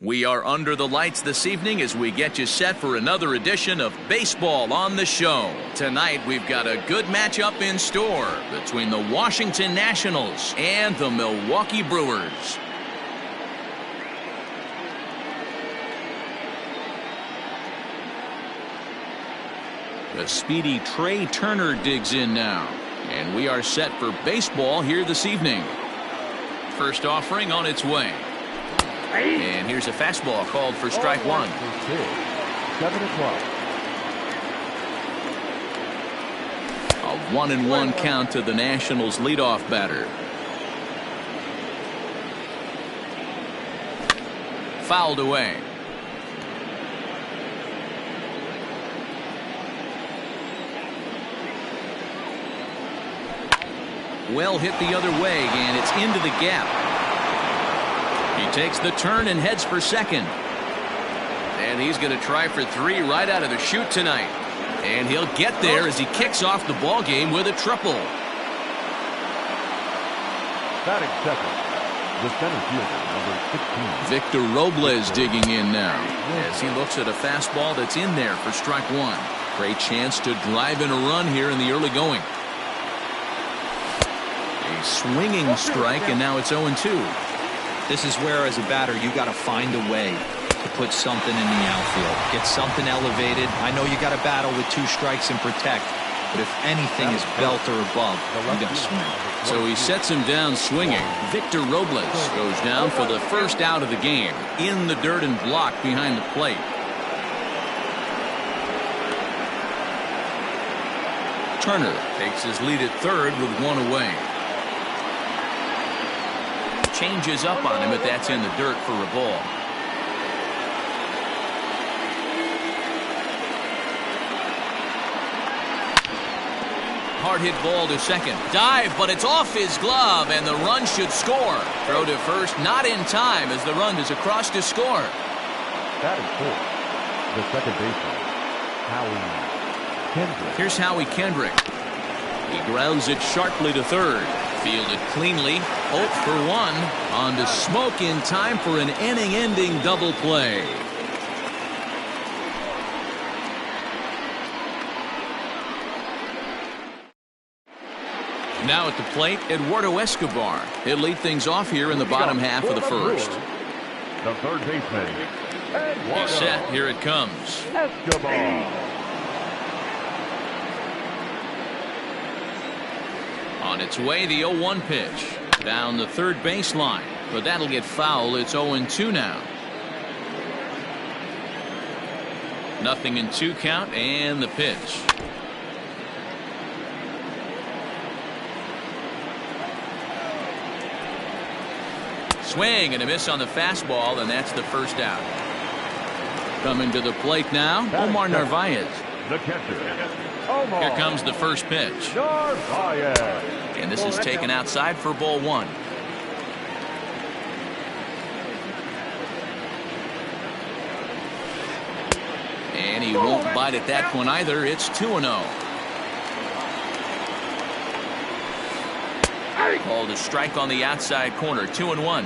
We are under the lights this evening as we get you set for another edition of Baseball on the Show. Tonight we've got a good matchup in store between the Washington Nationals and the Milwaukee Brewers. The speedy Trey Turner digs in now, and we are set for baseball here this evening. First offering on its way. And here's a fastball called for strike one. 7-12. A 1-1 count to the Nationals leadoff batter. Fouled away. Well hit the other way, and it's into the gap. He takes the turn and heads for second. And he's going to try for three right out of the chute tonight. And he'll get there as he kicks off the ball game with a triple. Batting second, the center fielder, number 16. Victor Robles digging in now as he looks at a fastball that's in there for strike one. Great chance to drive in a run here in the early going. A swinging strike, and now it's 0-2. This is where, as a batter, you got to find a way to put something in the outfield. Get something elevated. I know you got to battle with two strikes and protect, but if anything is belt or above, you got to swing. So he sets him down swinging. Victor Robles goes down for the first out of the game. In the dirt and blocked behind the plate. Turner takes his lead at third with one away. Changes up on him, but that's in the dirt for a ball. Hard hit ball to second. Dive, but it's off his glove, and the run should score. Throw to first, not in time as the run is across to score. Batting fourth, the second baseman, Howie Kendrick. Here's Howie Kendrick. He grounds it sharply to third. Fielded cleanly, 0 for 1, on to Smoke in time for an inning-ending double play. Now at the plate, Eduardo Escobar. He'll lead things off here in the bottom half of the first. The third baseman, He's set. Here it comes. Escobar. On its way, the 0-1 pitch. Down the third baseline. But that'll get foul. It's 0-2 now. 0-2 count, and the pitch. Swing and a miss on the fastball, and that's the first out. Coming to the plate now, Omar Narvaez. The catcher. Here comes the first pitch. And this is taken outside for ball one. And he won't bite at that one either. It's 2-0. Called a strike on the outside corner. 2-1.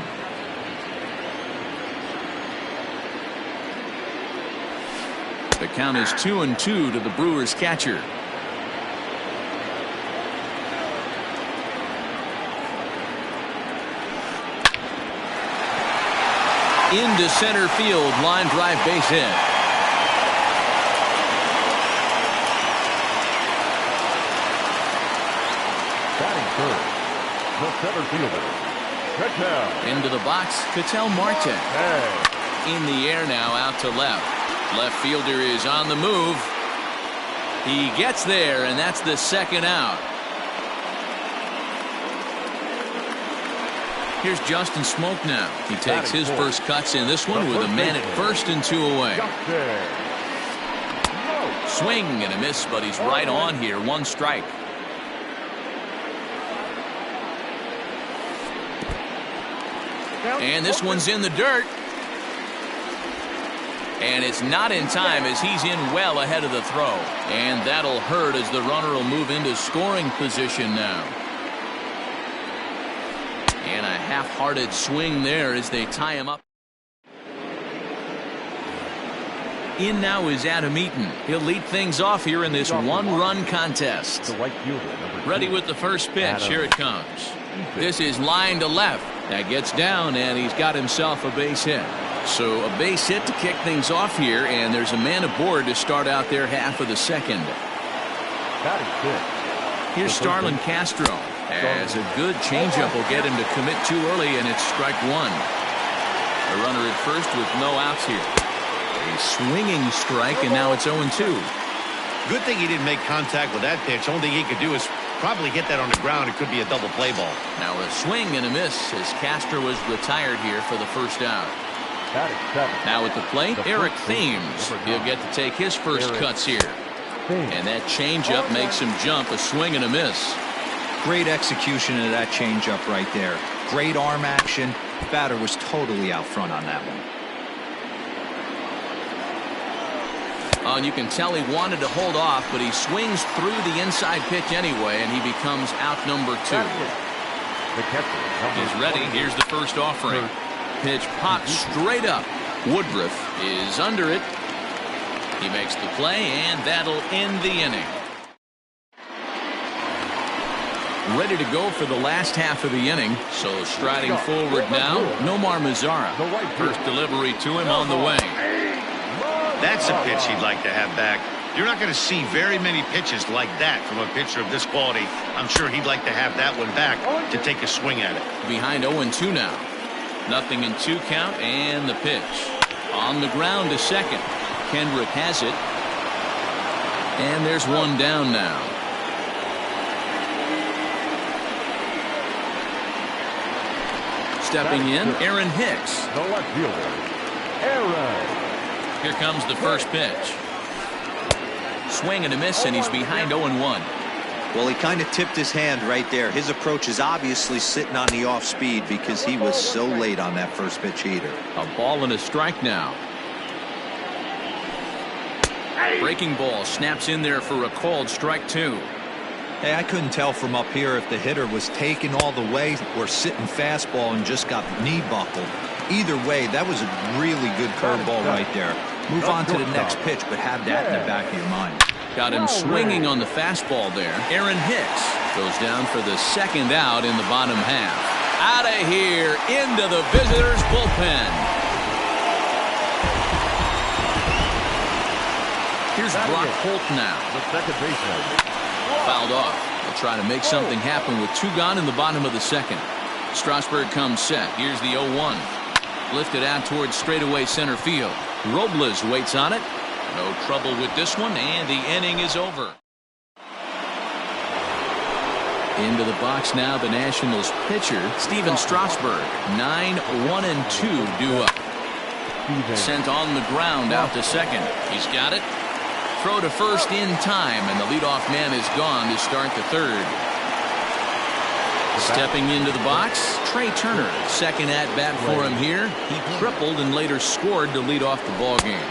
The count is 2-2 to the Brewers catcher. Into center field, line drive base hit. Batting third, the center fielder, Ketel. Into the box, Ketel Marte. Hey. In the air now, out to left. Left fielder is on the move. He gets there, and that's the second out. Here's Justin Smoke now. He takes his first cuts in this one with a man at first and 2 away. Swing and a miss, but he's right on here. 1 strike. And this one's in the dirt. And it's not in time as he's in well ahead of the throw. And that'll hurt as the runner will move into scoring position now. And a half-hearted swing there as they tie him up. In now is Adam Eaton. He'll lead things off here in this one-run contest. The right fielder, number 2. Ready with the first pitch. Here it comes. This is line to left. That gets down, and he's got himself a base hit. So a base hit to kick things off here, and there's a man aboard to start out their half of the second. Batting fifth. Here's Starlin Castro. As a good changeup will get him to commit too early, and it's strike one. A runner at first with no outs here. A swinging strike, and now it's 0-2. Good thing he didn't make contact with that pitch. Only thing he could do is probably hit that on the ground. It could be a double play ball. Now a swing and a miss as Castro is retired here for the first out. Now at the plate, Eric Thames. He'll get to take his first cuts here. And that changeup makes him jump. A swing and a miss. Great execution of that changeup right there. Great arm action. Batter was totally out front on that one. Oh, and you can tell he wanted to hold off, but he swings through the inside pitch anyway, and he becomes out number 2. He's ready. Here's the first offering. Pitch popped straight up. Woodruff is under it. He makes the play, and that'll end the inning. Ready to go for the last half of the inning. So striding forward now, Nomar Mazara. First delivery to him on the way. That's a pitch he'd like to have back. You're not going to see very many pitches like that from a pitcher of this quality. I'm sure he'd like to have that one back to take a swing at it. Behind 0-2 now. Nothing in 2 count, and the pitch. On the ground to second. Kendrick has it. And there's one down now. Stepping in, Aaron Hicks. The left fielder, Aaron. Here comes the first pitch. Swing and a miss, and he's behind 0-1. Well, he kind of tipped his hand right there. His approach is obviously sitting on the off speed because he was so late on that first pitch heater. A ball and a strike now. Breaking ball snaps in there for a called strike 2. Hey, I couldn't tell from up here if the hitter was taking all the way or sitting fastball and just got knee buckled. Either way, that was a really good curveball right there. Move on to the next pitch, but have that in the back of your mind. Got him swinging on the fastball there. Aaron Hicks goes down for the second out in the bottom half. Out of here, into the visitors' bullpen. Here's Brock Holt now. The second baseman. Fouled off. They'll try to make something happen with 2 gone in the bottom of the second. Strasburg comes set. Here's the 0-1. Lifted out towards straightaway center field. Robles waits on it. No trouble with this one, and the inning is over. Into the box now, the Nationals pitcher, Steven Strasburg. 9-1-2 due up. Sent on the ground out to second. He's got it. Throw to first in time, and the leadoff man is gone to start the third. Stepping into the box, Trey Turner. Second at bat for him here. He tripled and later scored to lead off the ball game.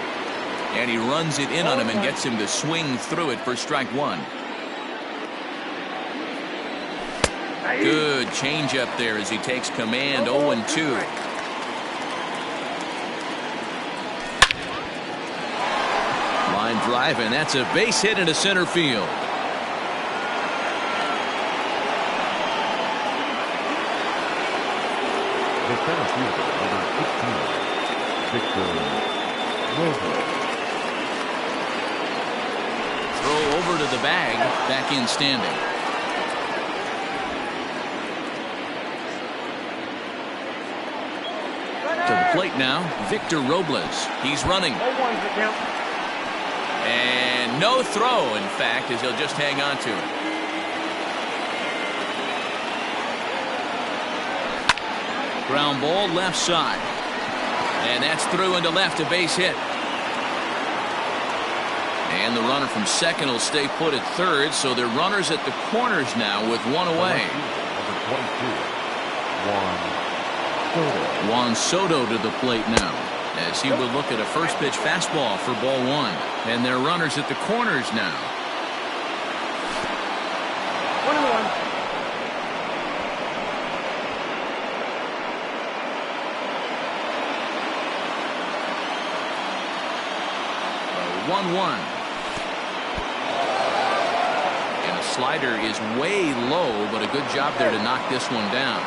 And he runs it in on him and gets him to swing through it for strike 1. Good changeup there as he takes command. 0-2. Line drive, and that's a base hit into center field. The center fielder, number 16, Victor Robles. Throw over to the bag, back in standing. To the plate now, Victor Robles. He's running. And no throw, in fact, as he'll just hang on to it. Ground ball left side. And that's through into left, a base hit. And the runner from second will stay put at third, so they're runners at the corners now with 1 away. Number 22, Juan Soto to the plate now, as he will look at a first pitch fastball for ball 1. And they're runners at the corners now. 1-1. 1-1. And a slider is way low, but a good job there to knock this one down.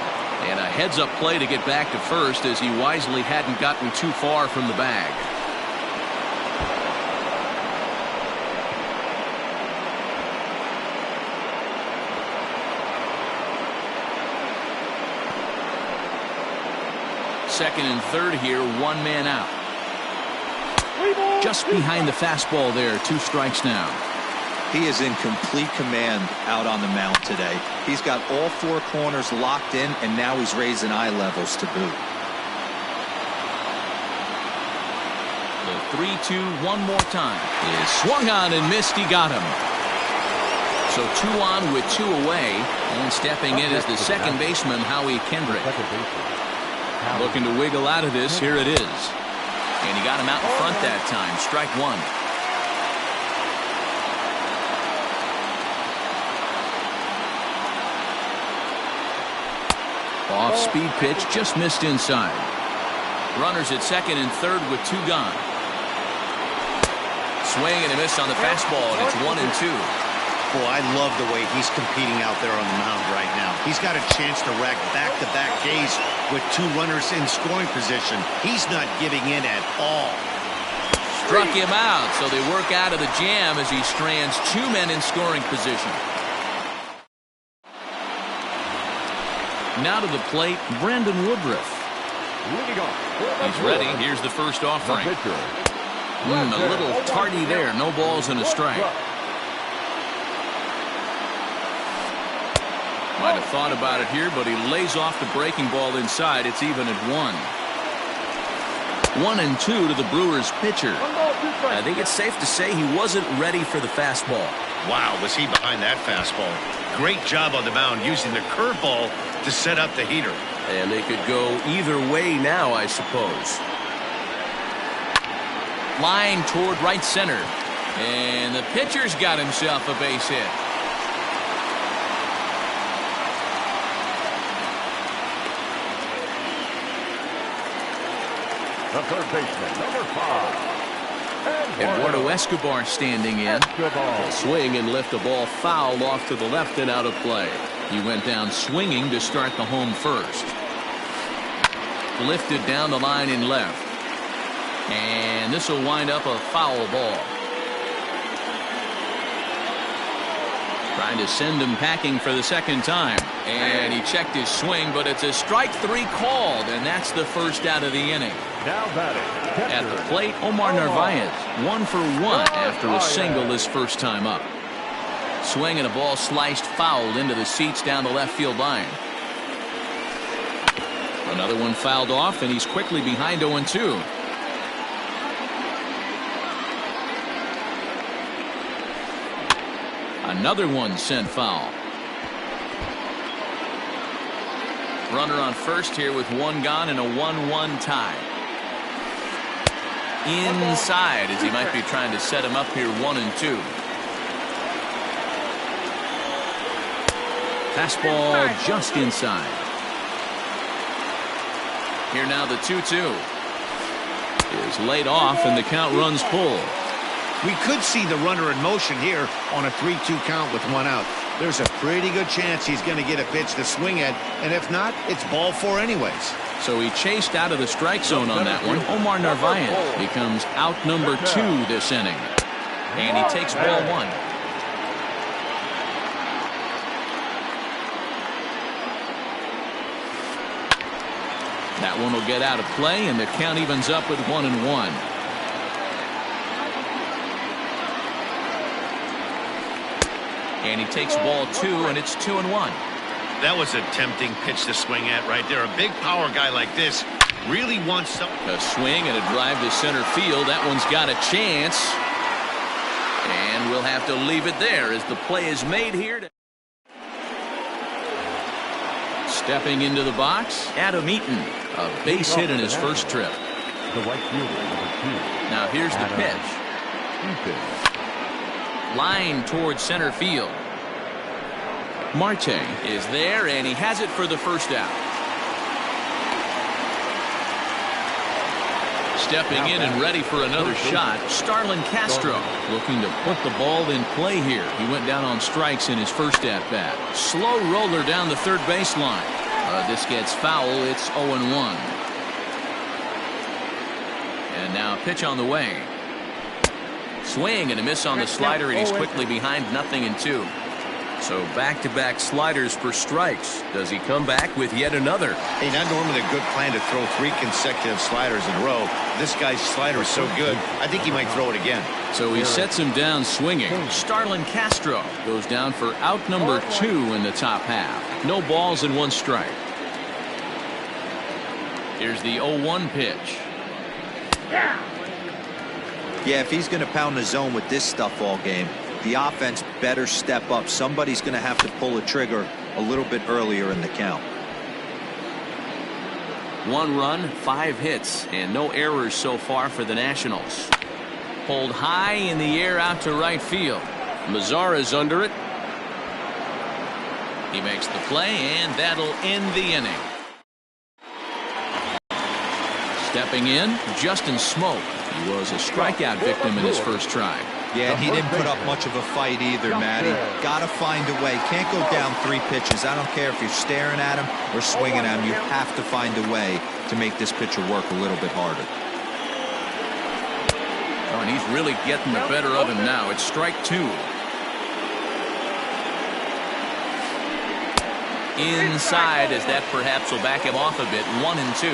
And a heads-up play to get back to first as he wisely hadn't gotten too far from the bag. Second and third here, one man out. Just behind the fastball there, 2 strikes now. He is in complete command out on the mound today. He's got all 4 corners locked in, and now he's raising eye levels to boot. The 3-2 one more time is swung on and missed. He got him. So 2 on with 2 away, and stepping in is the second baseman, Howie Kendrick. Looking to wiggle out of this. Here it is. And he got him out in front that time. Strike 1. Off-speed pitch, just missed inside. Runners at second and third with 2 gone. Swing and a miss on the fastball, and it's 1-2. Boy, I love the way he's competing out there on the mound right now. He's got a chance to rack back-to-back Ks with 2 runners in scoring position. He's not giving in at all. Struck him out, so they work out of the jam as he strands 2 men in scoring position. Now to the plate, Brandon Woodruff. He's ready. Here's the first offering. A little tardy there. No balls and a strike. Might have thought about it here, but he lays off the breaking ball inside. It's even at 1. 1-2 to the Brewers pitcher. I think it's safe to say he wasn't ready for the fastball. Wow, was he behind that fastball. Great job on the mound using the curveball to set up the heater. And they could go either way now, I suppose. Line toward right center. And the pitcher's got himself a base hit. The third baseman, number 5. Eduardo Escobar standing in. He'll swing and lift a ball foul off to the left and out of play. He went down swinging to start the home first. Lifted down the line in left. And this will wind up a foul ball. Trying to send him packing for the second time. And he checked his swing, but it's a strike 3 called, and that's the first out of the inning. Now batting. At the plate, Omar Narvaez, 1 for 1 after a single his first time up. Swing and a ball sliced fouled into the seats down the left field line. Another one fouled off, and he's quickly behind 0-2. Another one sent foul. Runner on first here with 1 gone and a 1-1 tie. Inside as he might be trying to set him up here 1-2. Fastball just inside. Here now the 2-2 is laid off and the count runs full. We could see the runner in motion here on a 3-2 count with 1 out. There's a pretty good chance he's going to get a pitch to swing at, and if not, it's ball 4 anyways. So he chased out of the strike zone on that one. Omar Narvaez becomes out number 2 this inning. And he takes ball 1. That one will get out of play, and the count evens up at 1-1. And he takes ball 2, and it's 2-1. That was a tempting pitch to swing at right there. A big power guy like this really wants something. A swing and a drive to center field. That one's got a chance. And we'll have to leave it there as the play is made here. Stepping into the box, Adam Eaton. A base hit in his first trip. The right fielder, number 2. Now here's the pitch. Line towards center field. Marte is there, and he has it for the first out. Stepping in and ready for another shot, Starlin Castro looking to put the ball in play here. He went down on strikes in his first at-bat. Slow roller down the third baseline. This gets foul. It's 0-1. And now a pitch on the way. Swing and a miss on the slider, and he's quickly behind 0-2. So back-to-back sliders for strikes. Does he come back with yet another? Hey, not normally a good plan to throw 3 consecutive sliders in a row. This guy's slider is so good, I think he might throw it again. So he sets him down swinging. Starlin Castro goes down for out number 2 in the top half. No balls and 1 strike. Here's the 0-1 pitch. Yeah, if he's going to pound the zone with this stuff all game, the offense better step up. Somebody's going to have to pull the trigger a little bit earlier in the count. 1 run, 5 hits, and no errors so far for the Nationals. Pulled high in the air out to right field. Mazara's under it. He makes the play, and that'll end the inning. Stepping in, Justin Smoke. He was a strikeout victim in his first try. Yeah, and he didn't put up much of a fight either, Matty. Gotta find a way. Can't go down 3 pitches. I don't care if you're staring at him or swinging at him. You have to find a way to make this pitcher work a little bit harder. Oh, and he's really getting the better of him now. It's strike 2. Inside, as that perhaps will back him off a bit. 1-2.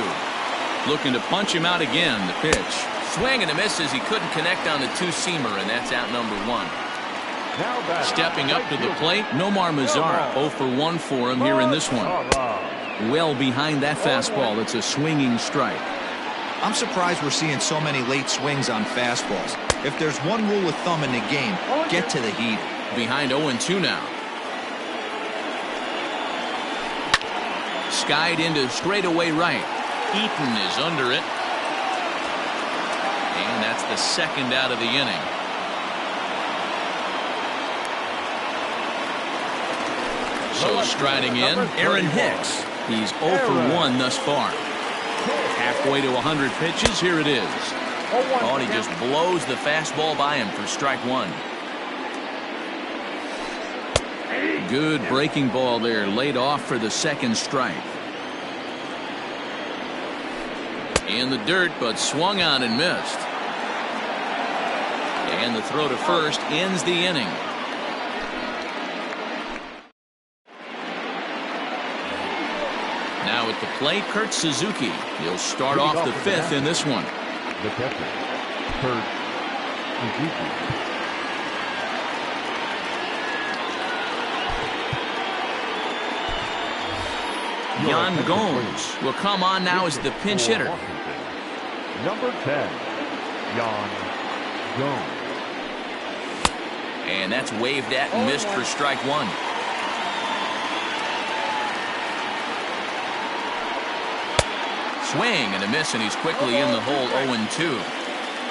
Looking to punch him out again. The pitch. Swing and a miss as he couldn't connect on the 2-seamer, and that's out number 1. Stepping up to the plate, Nomar Mazara. 0 for 1 for him here in this one. Well behind that fastball. It's a swinging strike. I'm surprised we're seeing so many late swings on fastballs. If there's one rule of thumb in the game, get to the heat. Behind 0-2 now. Skied into straightaway right. Eaton is under it. And that's the second out of the inning. So striding in, Aaron Hicks. He's 0 for 1 thus far. Halfway to 100 pitches. Here it is. Oh, and he just blows the fastball by him for strike 1. Good breaking ball there, laid off for the second strike. In the dirt, but swung on and missed. And the throw to first ends the inning. Now at the plate, Kurt Suzuki. He'll start off the 5th in this one. The catcher, Kurt Suzuki. Yan Gomes will come on now as the pinch hitter. Number 10, Yan Gomes. And that's waved at and missed for strike 1. Swing and a miss, and he's quickly in the hole. 0-2.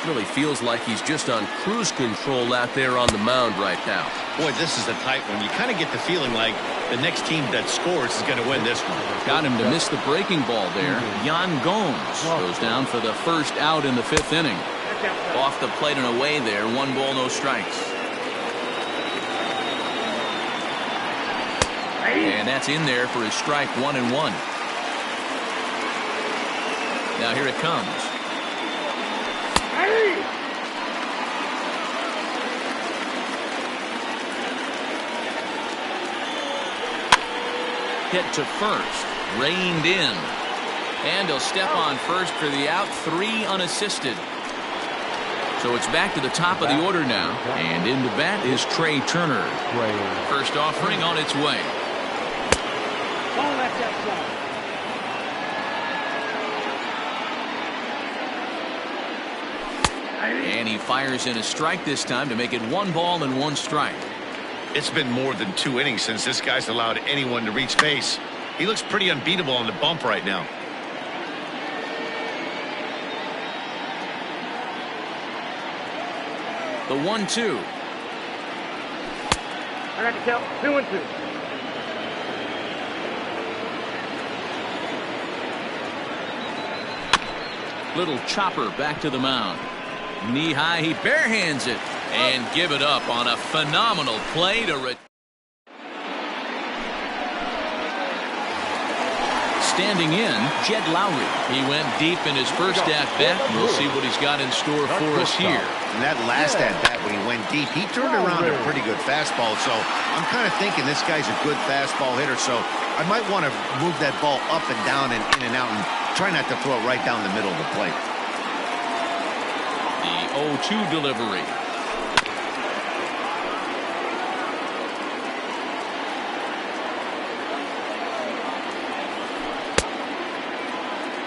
Really feels like he's just on cruise control out there on the mound right now. Boy, this is a tight one. You kind of get the feeling like the next team that scores is going to win this one. Got him to miss the breaking ball there. Yan Gomes goes down for the first out in the 5th inning. Off the plate and away there. 1 ball, no strikes. And that's in there for his strike 1-1. Now here it comes. Hit to first, reined in, and he'll step on first for the out. 3 unassisted. So it's back to the top of the order now, and into bat is Trey Turner. First offering on its way. And he fires in a strike this time to make it 1 ball and 1 strike. It's been more than 2 innings since this guy's allowed anyone to reach base. He looks pretty unbeatable on the bump right now. The 1-2. I got to count 2-2. Little chopper back to the mound. Knee high, he barehands it and give it up on a phenomenal play to standing in, Jed Lowry. He went deep in his first at-bat. We'll see what he's got in store for us here. And that last at-bat when he went deep, he turned around a pretty good fastball. So I'm kind of thinking this guy's a good fastball hitter. So I might want to move that ball up and down and in and out and try not to throw it right down the middle of the plate. The 0-2 delivery.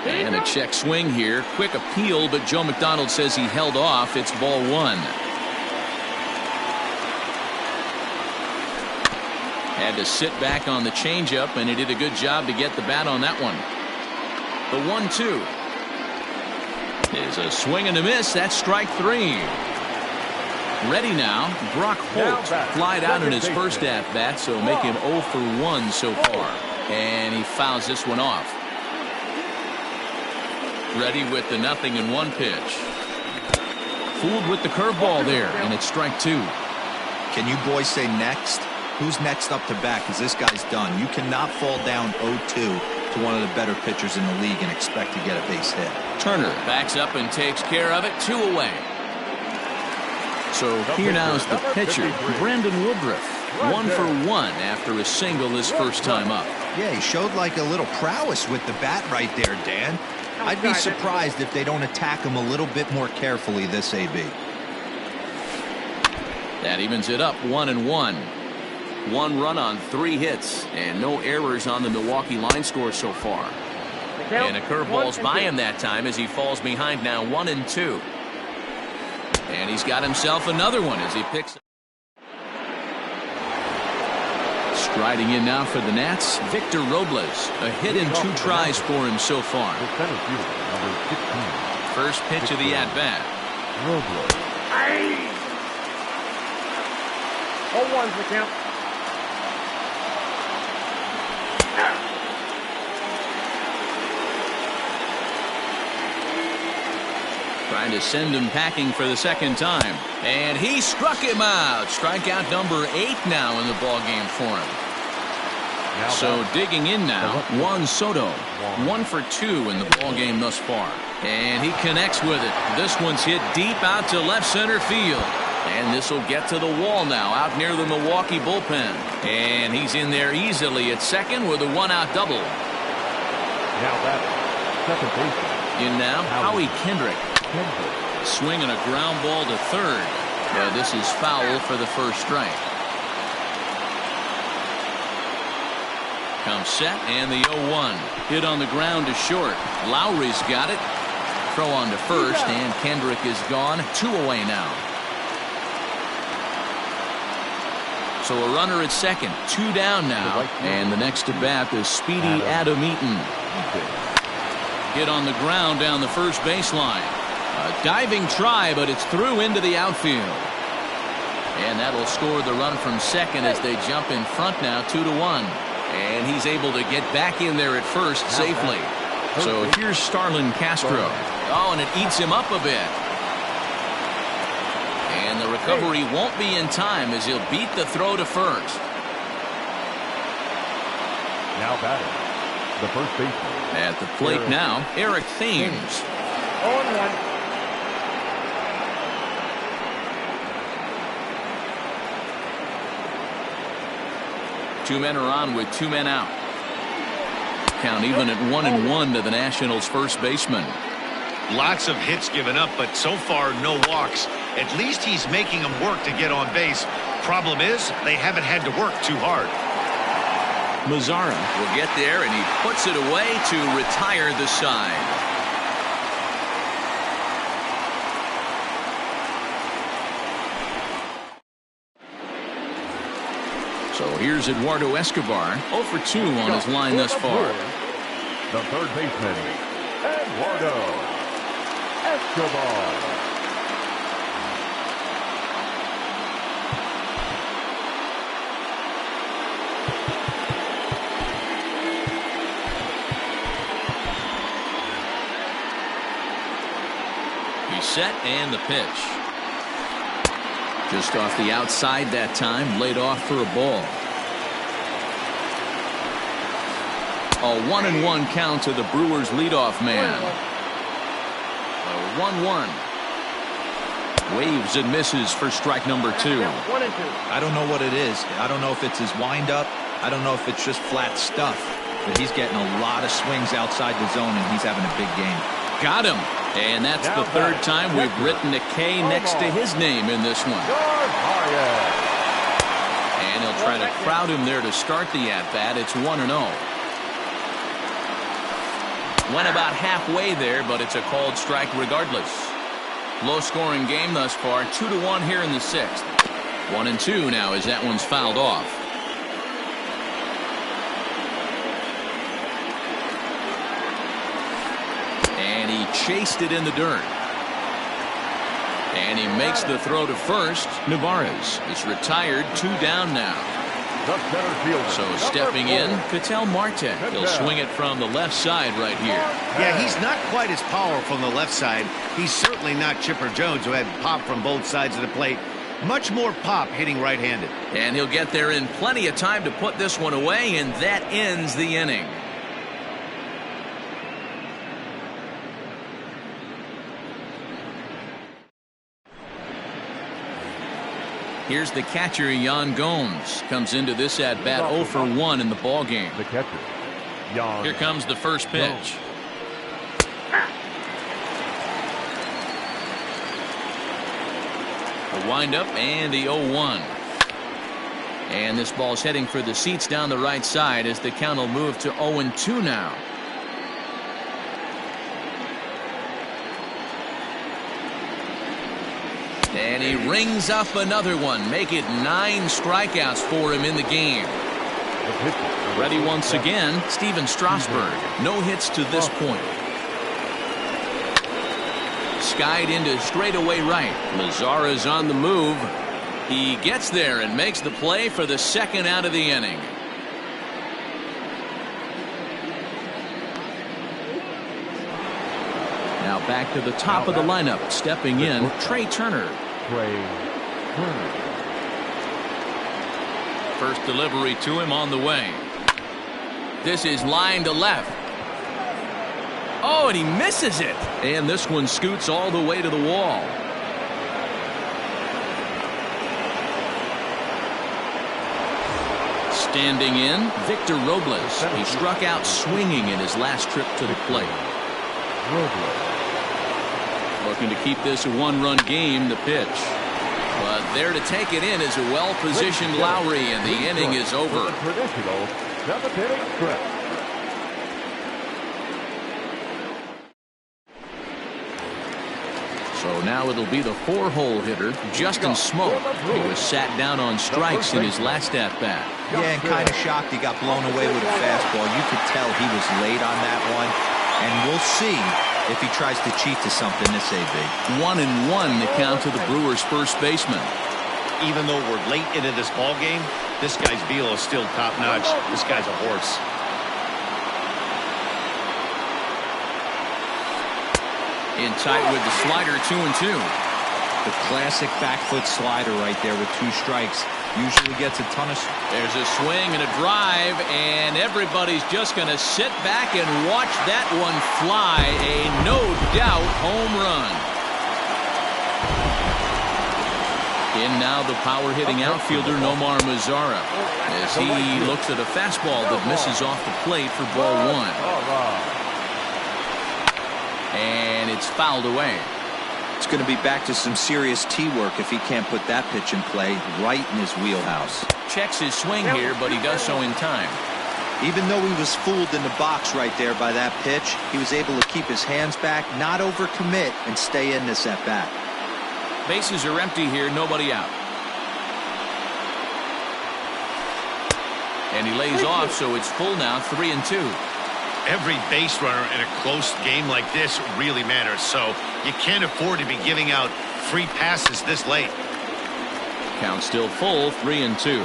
And a check swing here. Quick appeal, but Joe McDonald says he held off. It's ball one. Had to sit back on the changeup, and he did a good job to get the bat on that one. The 1-2 is a swing and a miss. That's strike three. Ready now. Brock Holt flied out in his first at-bat, so make him 0 for 1 so far. And he fouls this one off. Ready with the 0-1 pitch. Fooled with the curveball there, and it's strike two. Can you boys say next? Who's next up to bat? Because this guy's done. You cannot fall down 0-2 to one of the better pitchers in the league and expect to get a base hit. Turner backs up and takes care of it. 2 away. So here now is the pitcher, Brandon Woodruff. 1 for 1 after a single his first time up. Yeah, he showed like a little prowess with the bat right there, Dan. I'd be surprised if they don't attack him a little bit more carefully this AB. That evens it up 1-1. 1 run on 3 hits and no errors on the Milwaukee line score so far. And a curveball's by him that time as he falls behind now 1-2. And he's got himself another one as he picks. Striding in now for the Nats, Victor Robles. A hit in 2 tries for him so far. First pitch of the at-bat. Robles. 0-1's the count. Trying to send him packing for the second time. And he struck him out. Strikeout number 8 now in the ballgame for him. So digging in now, Juan Soto. 1 for 2 in the ballgame thus far. And he connects with it. This one's hit deep out to left center field. And this will get to the wall now out near the Milwaukee bullpen. And he's in there easily at second with a 1-out double. Now that's second baseman. In now, Howie Kendrick. Swinging a ground ball to third. But this is foul for the first strike. Comes set and the 0-1. Hit on the ground to short. Lowry's got it. Throw on to first and Kendrick is gone. 2 away now. So a runner at second. 2 down now. And the next to bat is Speedy Adam Eaton. Hit on the ground down the first baseline. A diving try, but it's through into the outfield. And that'll score the run from second as they jump in front now 2-1. And he's able to get back in there at first safely. So here's Starlin Castro. Oh, and it eats him up a bit. And the recovery won't be in time as he'll beat the throw to first. Now batting, the first baseman. At the plate now, Eric Thames. 0-1. 2 men are on with 2 men out. Count even at 1-1 to the Nationals' first baseman. Lots of hits given up, but so far no walks. At least he's making them work to get on base. Problem is, they haven't had to work too hard. Mazzara will get there, and he puts it away to retire the side. So here's Eduardo Escobar, 0 for 2 on his line thus far. The third baseman, Eduardo Escobar. He's set and the pitch. Just off the outside that time, laid off for a ball. A 1-1 count to the Brewers leadoff man. A 1-1. Waves and misses for strike number 2. I don't know what it is. I don't know if it's his windup. I don't know if it's just flat stuff. But he's getting a lot of swings outside the zone, and he's having a big game. Got him. And that's the third time we've written a K next to his name in this one. And he'll try to crowd him there to start the at-bat. It's 1-0. Went about halfway there, but it's a called strike regardless. Low-scoring game thus far, 2-1 here in the 6th. 1-2 now as that one's fouled off. And he chased it in the dirt. And he makes the throw to first. Navarez is retired, 2 down now. So stepping in, Ketel Marte. He'll swing it from the left side right here. Yeah, he's not quite as powerful from the left side. He's certainly not Chipper Jones, who had pop from both sides of the plate. Much more pop hitting right-handed. And he'll get there in plenty of time to put this one away, and that ends the inning. Here's the catcher, Yan Gomes. Comes into this at-bat 0 for 1 in the ball game. The catcher, Yan. Here comes the first pitch. A windup and the 0-1. And this ball's heading for the seats down the right side as the count will move to 0-2 now. And he rings up another one. Make it 9 strikeouts for him in the game. Ready once again, Steven Strasburg. No hits to this point. Skied into straightaway right. Mazara's on the move. He gets there and makes the play for the second out of the inning. Now back to the top of the lineup. Stepping in, Trey Turner. First delivery to him on the way. This is line to left. Oh, and he misses it. And this one scoots all the way to the wall. Standing in, Victor Robles. He struck out swinging in his last trip to the plate. Looking to keep this a 1-run game, the pitch. But there to take it in is a well-positioned Lowry, and the inning is over. So now it'll be the 4-hole hitter, Justin Smoke. He was sat down on strikes in his last at-bat. Yeah, and kind of shocked he got blown away with a fastball. You could tell he was late on that one. And we'll see if he tries to cheat to something this big. 1-1 the count to the Brewers' first baseman. Even though we're late into this ball game, this guy's velo is still top-notch. This guy's a horse. In tight with the slider, 2-2. The classic back foot slider right there with 2 strikes. Usually gets a ton of... There's a swing and a drive, and everybody's just going to sit back and watch that one fly. A no-doubt home run. In now the power-hitting outfielder Nomar Mazara as he looks at a fastball that misses off the plate for ball 1. And it's fouled away. It's going to be back to some serious tee work if he can't put that pitch in play right in his wheelhouse. Checks his swing here, but he does so in time. Even though he was fooled in the box right there by that pitch, he was able to keep his hands back, not overcommit, and stay in this at-bat. Bases are empty here, nobody out. And he lays off, so it's full now, 3-2. Every base runner in a close game like this really matters, so you can't afford to be giving out free passes this late. Count still full, 3-2.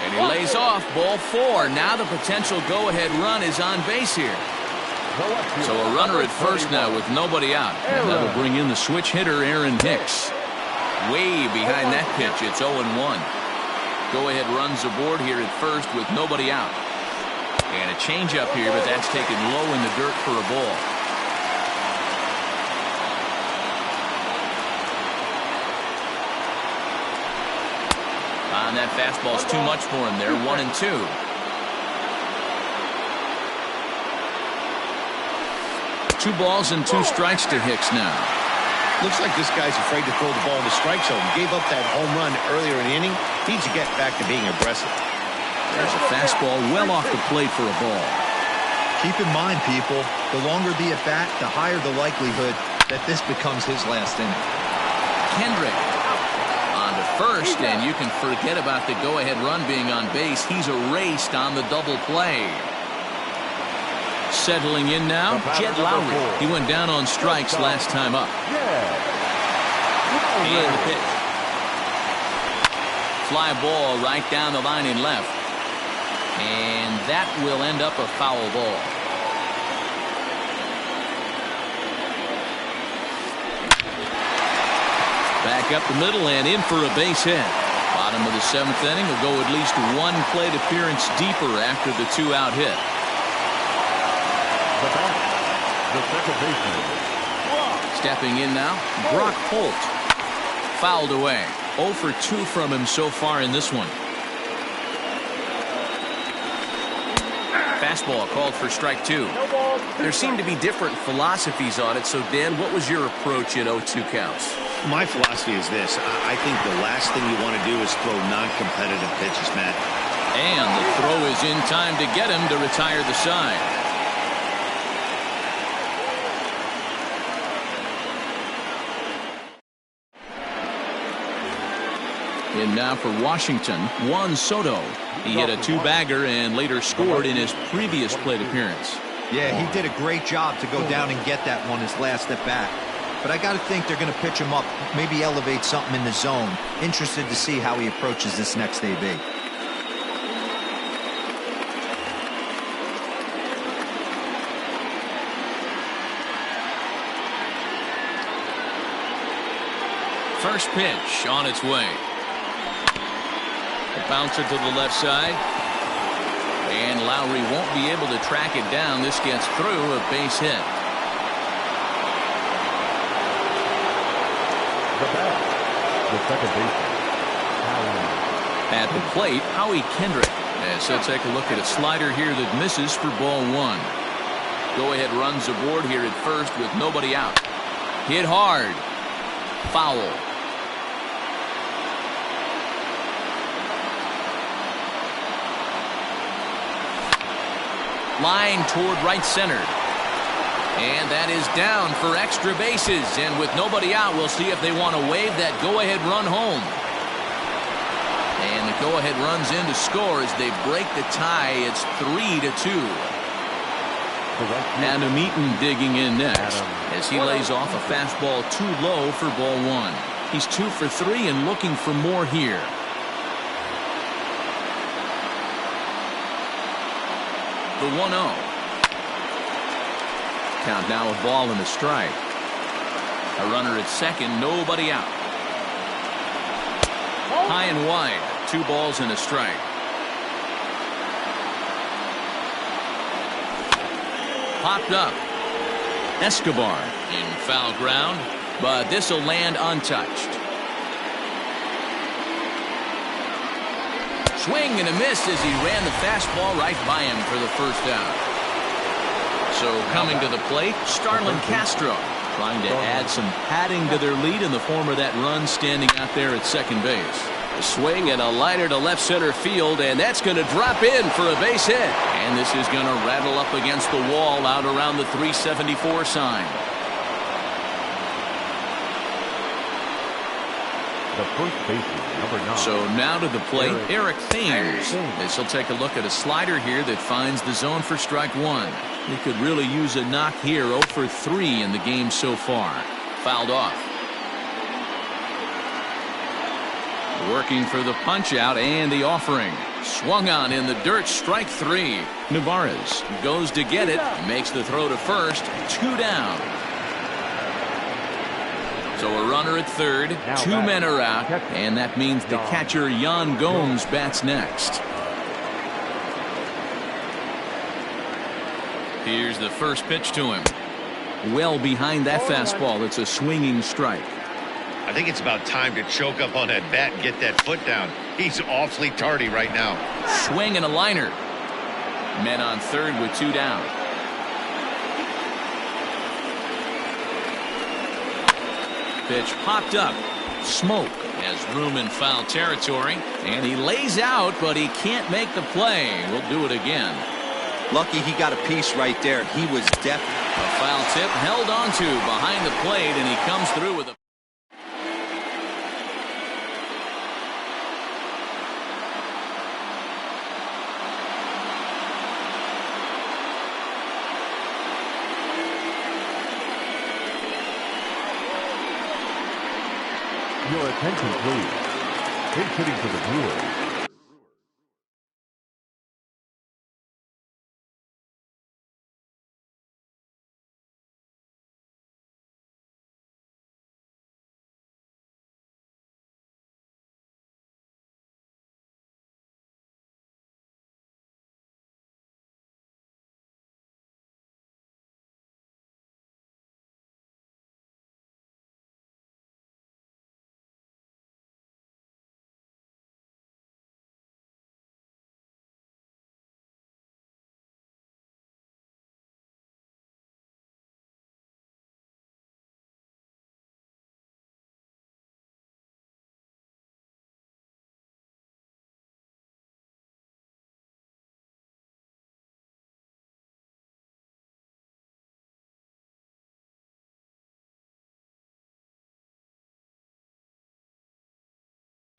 And he lays lays off. Ball 4. Now the potential go-ahead run is on base here. So a runner at first now with nobody out. And that'll bring in the switch hitter, Aaron Hicks. Way behind that pitch. It's 0-1. Go-ahead runs aboard here at first with nobody out. And a changeup here, but that's taken low in the dirt for a ball. And that fastball's too much for him there. 1-2. Two balls and 2 strikes to Hicks now. Looks like this guy's afraid to throw the ball in the strike zone. Gave up that home run earlier in the inning. Needs to get back to being aggressive. There's a fastball well off the plate for a ball. Keep in mind, people, the longer the at-bat, the higher the likelihood that this becomes his last inning. Kendrick on to first, and you can forget about the go-ahead run being on base. He's erased on the double play. Settling in now, Jed Lowry. He went down on strikes last time up. And the pitch. Fly ball right down the line in left. And that will end up a foul ball. Back up the middle and in for a base hit. Bottom of the 7th inning will go at least 1 plate appearance deeper after the 2-out hit. The second baseman. Stepping in now, Brock Holt. Fouled away. 0 for 2 from him so far in this one. Fastball called for strike 2. There seem to be different philosophies on it. So, Dan, what was your approach at 0-2 counts? My philosophy is this. I think the last thing you want to do is throw non-competitive pitches, Matt. And the throw is in time to get him to retire the side. In now for Washington, Juan Soto. He hit a 2-bagger and later scored in his previous plate appearance. Yeah, he did a great job to go down and get that one his last at bat. But I got to think they're going to pitch him up, maybe elevate something in the zone. Interested to see how he approaches this next AB. First pitch on its way. A bouncer to the left side. And Lowry won't be able to track it down. This gets through, a base hit. The second baseman. At the plate, Howie Kendrick. As he'll take a look at a slider here that misses for ball 1. Go-ahead runs aboard here at first with nobody out. Hit hard. Foul. Line toward right center. And that is down for extra bases. And with nobody out, we'll see if they want to wave that go-ahead run home. And the go-ahead runs in to score as they break the tie. It's 3-2. Adam Eaton digging in next as he lays off a fastball too low for ball 1. He's 2 for 3 and looking for more here. The 1-0. Count now a ball and a strike. A runner at second, nobody out. High and wide, 2 balls and a strike. Popped up. Escobar in foul ground, but this will land untouched. Swing and a miss as he ran the fastball right by him for the first out. So coming to the plate, Starlin Castro trying to add some padding to their lead in the form of that run standing out there at second base. A swing and a liner to left center field, and that's going to drop in for a base hit. And this is going to rattle up against the wall out around the 374 sign. The first baseman, number 9. So now to the plate, Eric Thames. As he'll take a look at a slider here that finds the zone for strike 1. He could really use a knock here. 0 for 3 in the game so far. Fouled off. Working for the punch out and the offering. Swung on in the dirt, strike three. Navarez goes to get it, makes the throw to first, 2 down. So a runner at third, 2 men are out, and that means the catcher Yan Gomes bats next. Here's the first pitch to him. Well behind that fastball. It's a swinging strike. I think it's about time to choke up on that bat and get that foot down. He's awfully tardy right now. Swing and a liner. Men on third with 2 down. Pitch popped up. Smoke has room in foul territory, and he lays out, but he can't make the play. We'll do it again. Lucky he got a piece right there. He was definitely. A foul tip held on to behind the plate, and he comes through with a. Your attention, please. Pinch hitting for the Brewers.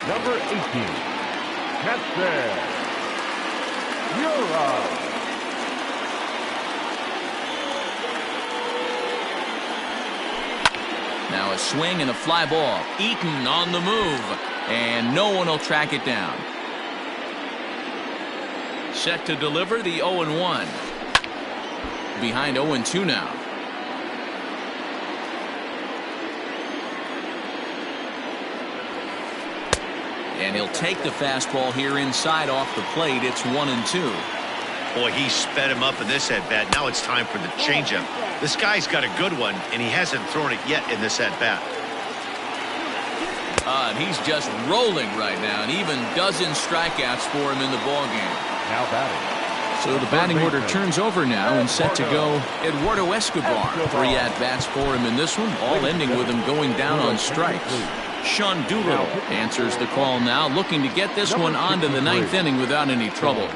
Number 18, Catcher, Yura. Now a swing and a fly ball. Eaton on the move, and no one will track it down. Set to deliver the 0-1. Behind 0-2 now. And he'll take the fastball here inside off the plate. It's 1-2. Boy, he sped him up in this at-bat. Now it's time for the changeup. This guy's got a good one, and he hasn't thrown it yet in this at-bat. And he's just rolling right now, and even dozen strikeouts for him in the ballgame. Now batting. So the batting order turns over now, and set to go Eduardo Escobar. 3 at-bats for him in this one, all ending with him going down on strikes. Sean Doolittle answers the call now, looking to get this one on to the 9th inning without any trouble.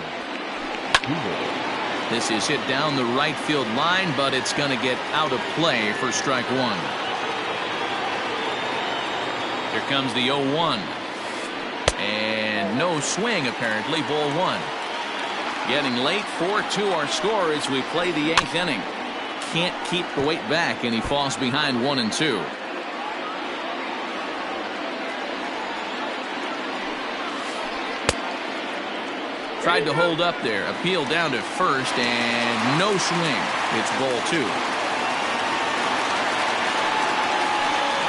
This is hit down the right field line, but it's going to get out of play for strike 1. Here comes the 0-1. And no swing, apparently, ball 1. Getting late, 4-2 our score as we play the 8th inning. Can't keep the weight back, and he falls behind 1-2. Tried to hold up there. Appeal down to first, and no swing. It's ball 2.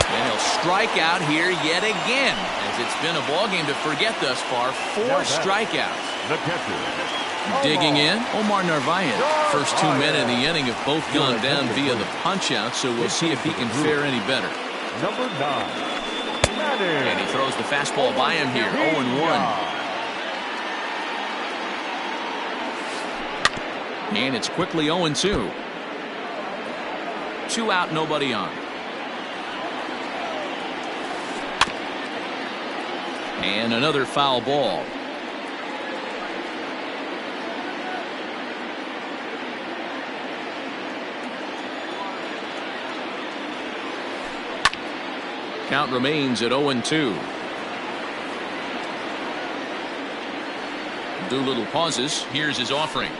And he'll strike out here yet again, as it's been a ball game to forget thus far. 4 strikeouts. The catcher. Digging in, Omar Narvaez. First 2 men in the inning have both gone down via the punch-out, so we'll see if he can fare any better. Number 9. And he throws the fastball by him here. 0-1. And it's quickly 0-2. 2 out, nobody on. And another foul ball. Count remains at 0-2. Doolittle pauses. Here's his offering.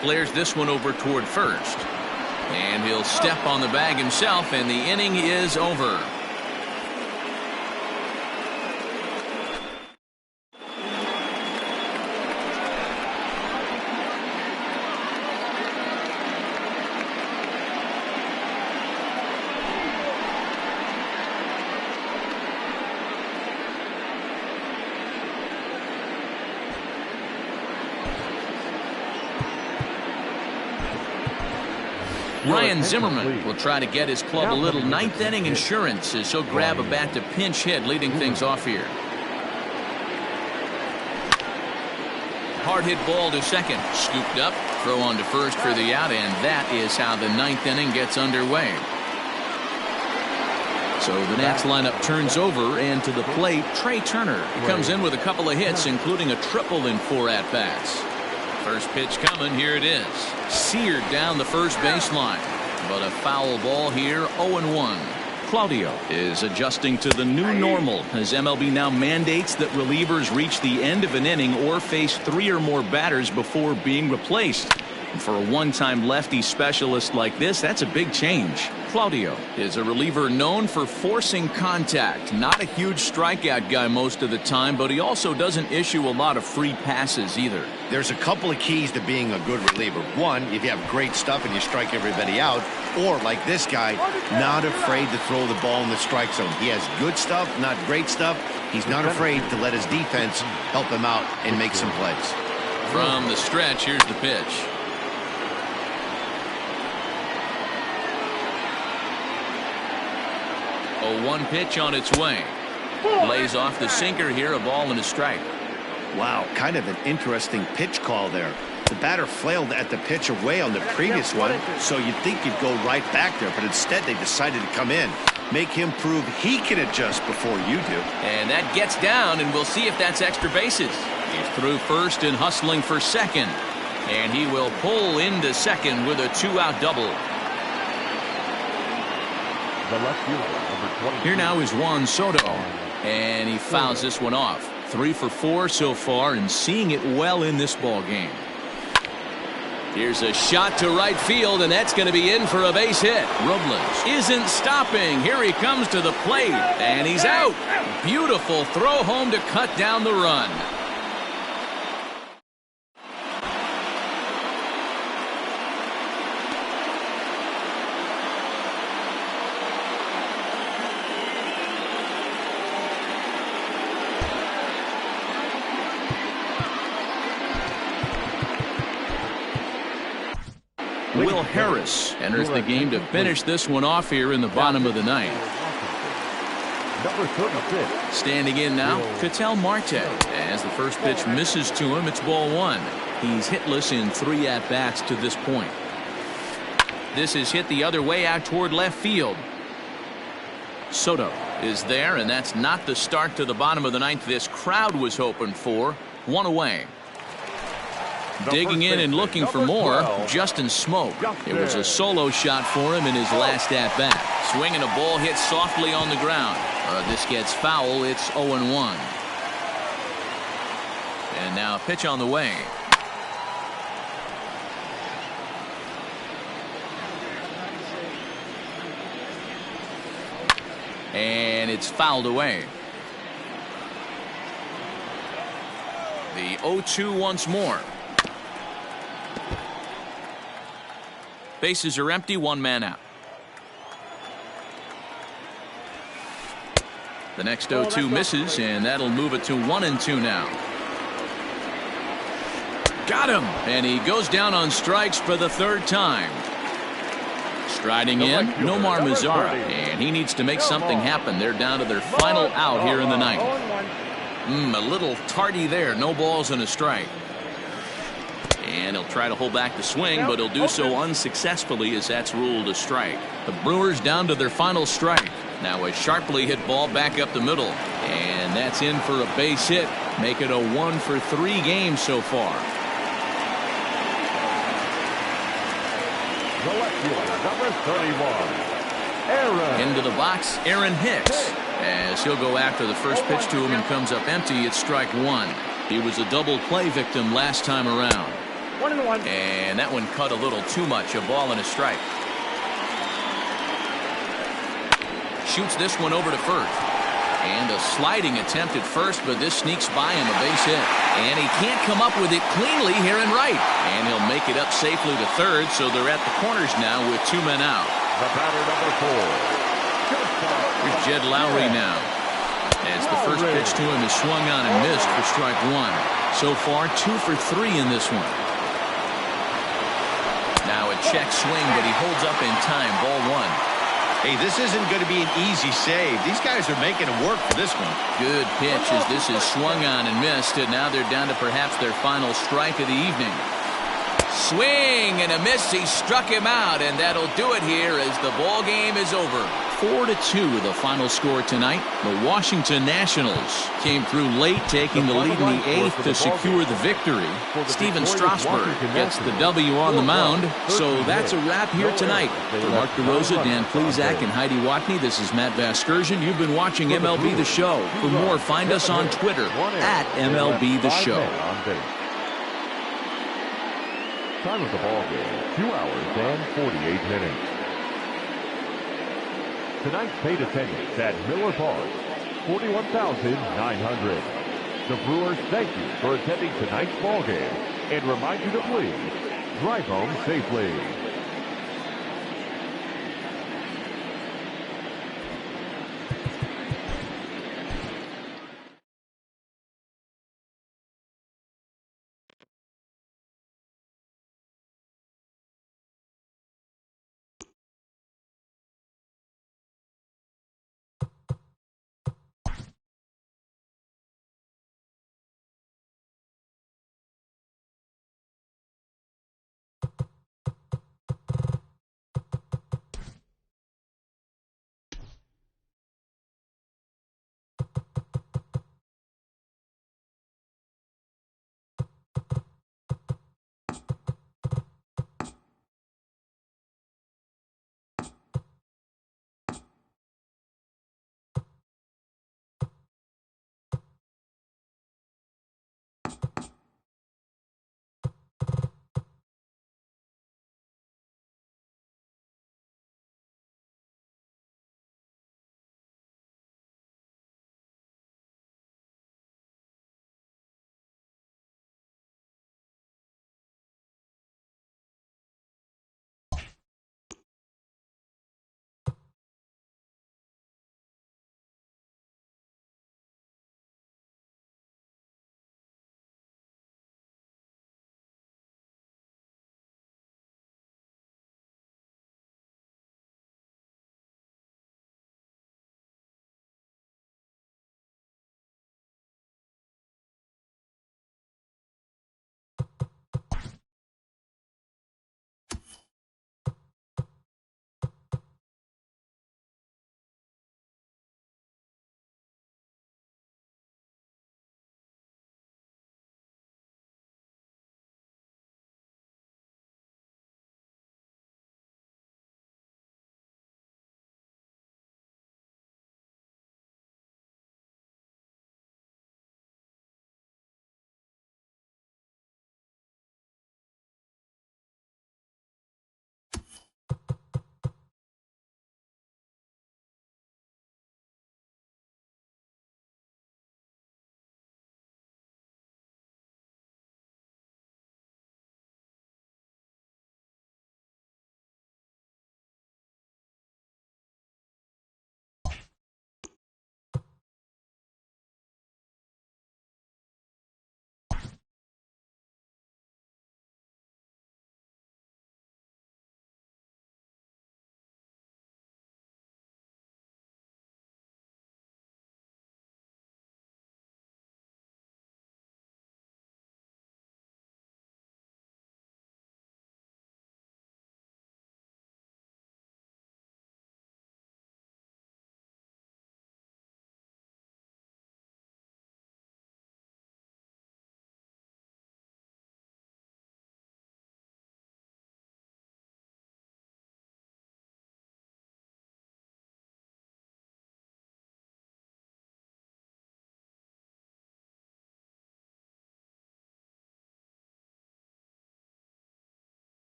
Flares this one over toward first. And he'll step on the bag himself, and the inning is over. Ryan Zimmerman will try to get his club a little ninth inning insurance as he'll grab a bat to pinch hit, leading things off here. Hard hit ball to second. Scooped up. Throw on to first for the out, and that is how the ninth inning gets underway. So the Nats lineup turns over, and to the plate, Trey Turner. He comes in with a couple of hits, including a triple in 4 at-bats. First pitch coming. Here it is. Seared down the first baseline. But a foul ball here, 0-1. Claudio is adjusting to the new normal as MLB now mandates that relievers reach the end of an inning or face 3 or more batters before being replaced. And for a one-time lefty specialist like this, that's a big change. Claudio is a reliever known for forcing contact. Not a huge strikeout guy most of the time, but he also doesn't issue a lot of free passes either. There's a couple of keys to being a good reliever. One, if you have great stuff and you strike everybody out, or like this guy, not afraid to throw the ball in the strike zone. He has good stuff, not great stuff. He's not afraid to let his defense help him out and make some plays. From the stretch, here's the pitch. 0-1 pitch on its way. Lays off the sinker here, a ball and a strike. Wow, kind of an interesting pitch call there. The batter flailed at the pitch away on the previous one, so you'd think you'd go right back there, but instead they decided to come in. Make him prove he can adjust before you do. And that gets down, and we'll see if that's extra bases. He's through first and hustling for second. And he will pull into second with a 2-out double. The left fielder, number 20. Here now is Juan Soto. And he fouls this one off. 3 for 4 so far, and seeing it well in this ball game. Here's a shot to right field, and that's going to be in for a base hit. Robles isn't stopping. Here he comes to the plate, and he's out. Beautiful throw home to cut down the run. Will Harris enters the game to finish this one off here in the bottom of the ninth. Number 36. Standing in now, Ketel Marte. As the first pitch misses to him, it's ball 1. He's hitless in 3 at-bats to this point. This is hit the other way out toward left field. Soto is there, and that's not the start to the bottom of the ninth this crowd was hoping for. 1 away. Digging in and looking for more, Justin Smoke. It was a solo shot for him in his last at-bat. Swinging a ball hit softly on the ground. This gets foul. It's 0-1. And now a pitch on the way. And it's fouled away. The 0-2 once more. Bases are empty, 1 man out. The next 0-2 misses, and that'll move it to 1-2 now. Got him, and he goes down on strikes for the 3rd time. Striding in, Nomar Mazara, and he needs to make something happen. They're down to their final out here in the ninth. A little tardy there, no balls and a strike. And he'll try to hold back the swing, but he'll do so unsuccessfully as that's ruled a strike. The Brewers down to their final strike. Now a sharply hit ball back up the middle. And that's in for a base hit. Make it a 1 for 3 game so far. The left fielder, number 31. Aaron. Into the box, Aaron Hicks. As he'll go after the first pitch to him and comes up empty, it's strike 1. He was a double play victim last time around. 1-1. And that one cut a little too much. A ball and a strike. Shoots this one over to first. And a sliding attempt at first, but this sneaks by him, a base hit. And he can't come up with it cleanly here in right. And he'll make it up safely to third, so they're at the corners now with 2 men out. The batter, number 4. Here's Jed Lowry now. As the first pitch to him is swung on and missed for strike 1. So far, 2 for 3 in this one. Now a a check swing, but he holds up in time. Ball one. Hey, this isn't going to be an easy save. These guys are making it work for this one. Good pitch as this is swung on and missed, and now they're down to perhaps their final strike of the evening. Swing and a miss. He struck him out, and that'll do it here as the ball game is over. 4-2 the final score tonight. The Washington Nationals came through late, taking the lead in the 8th to secure the victory. Steven Strasburg gets the W on the mound. So that's a wrap here tonight. For Mark DeRosa, Dan Plezak, and Heidi Watney, this is Matt Vasgersian. You've been watching MLB The Show. For more, find us on Twitter at MLB The Show. Time of the ball game, 2 hours and 48 minutes. Tonight's paid attendance at Miller Park, 41,900. The Brewers thank you for attending tonight's ball game and remind you to please drive home safely.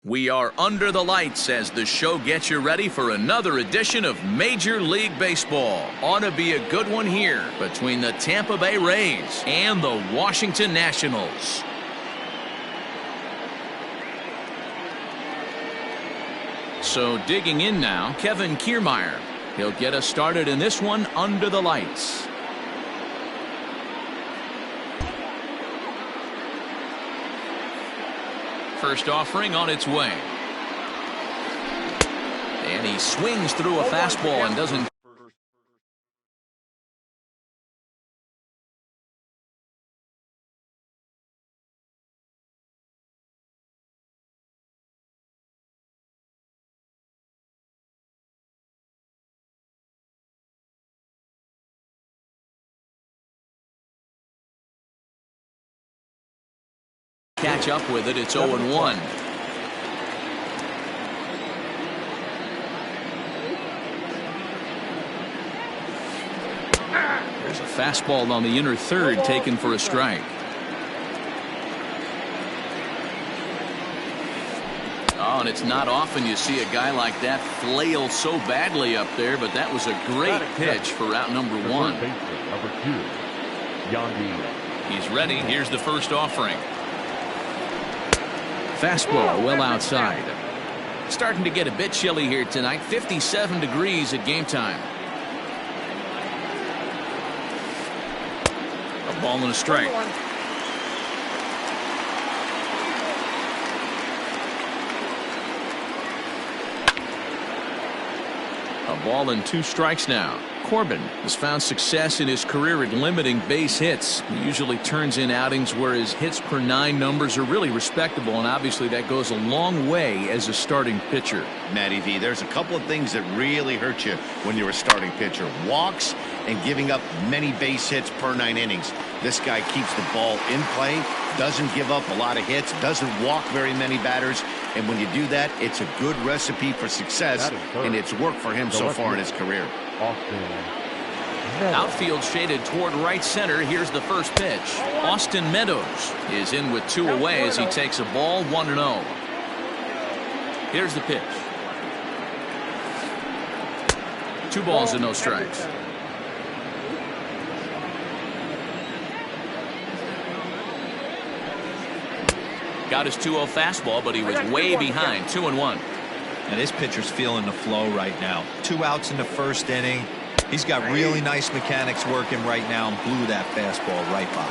We are under the lights as the show gets you ready for another edition of Major League Baseball. Ought to be a good one here between the Tampa Bay Rays and the Washington Nationals. So digging in now, Kevin Kiermaier. He'll get us started in this one under the lights. First offering on its way. And he swings through a fastball and doesn't. Catch up with it. It's 0-1. There's a fastball on the inner third taken for a strike. Oh, and it's not often you see a guy like that flail so badly up there, but that was a great pitch for out number one. Number 2, Yandy. He's ready. Here's the first offering. Fastball well outside. Starting to get a bit chilly here tonight. 57 degrees at game time. A ball and a strike. A ball and 2 strikes now. Corbin has found success in his career at limiting base hits. He usually turns in outings where his hits per 9 numbers are really respectable, and obviously that goes a long way as a starting pitcher. Matty V, there's a couple of things that really hurt you when you're a starting pitcher. Walks and giving up many base hits per 9 innings. This guy keeps the ball in play, doesn't give up a lot of hits, doesn't walk very many batters, and when you do that, it's a good recipe for success, and it's worked for him so far in his career. Outfield shaded toward right center. Here's the first pitch. Austin Meadows is in with 2 away as he takes a ball 1-0. Here's the pitch. 2 balls and no strikes. Got his 2-0 fastball, but he was way behind. 2-1. And this pitcher's feeling the flow right now. 2 outs in the first inning. He's got really nice mechanics working right now and blew that fastball right by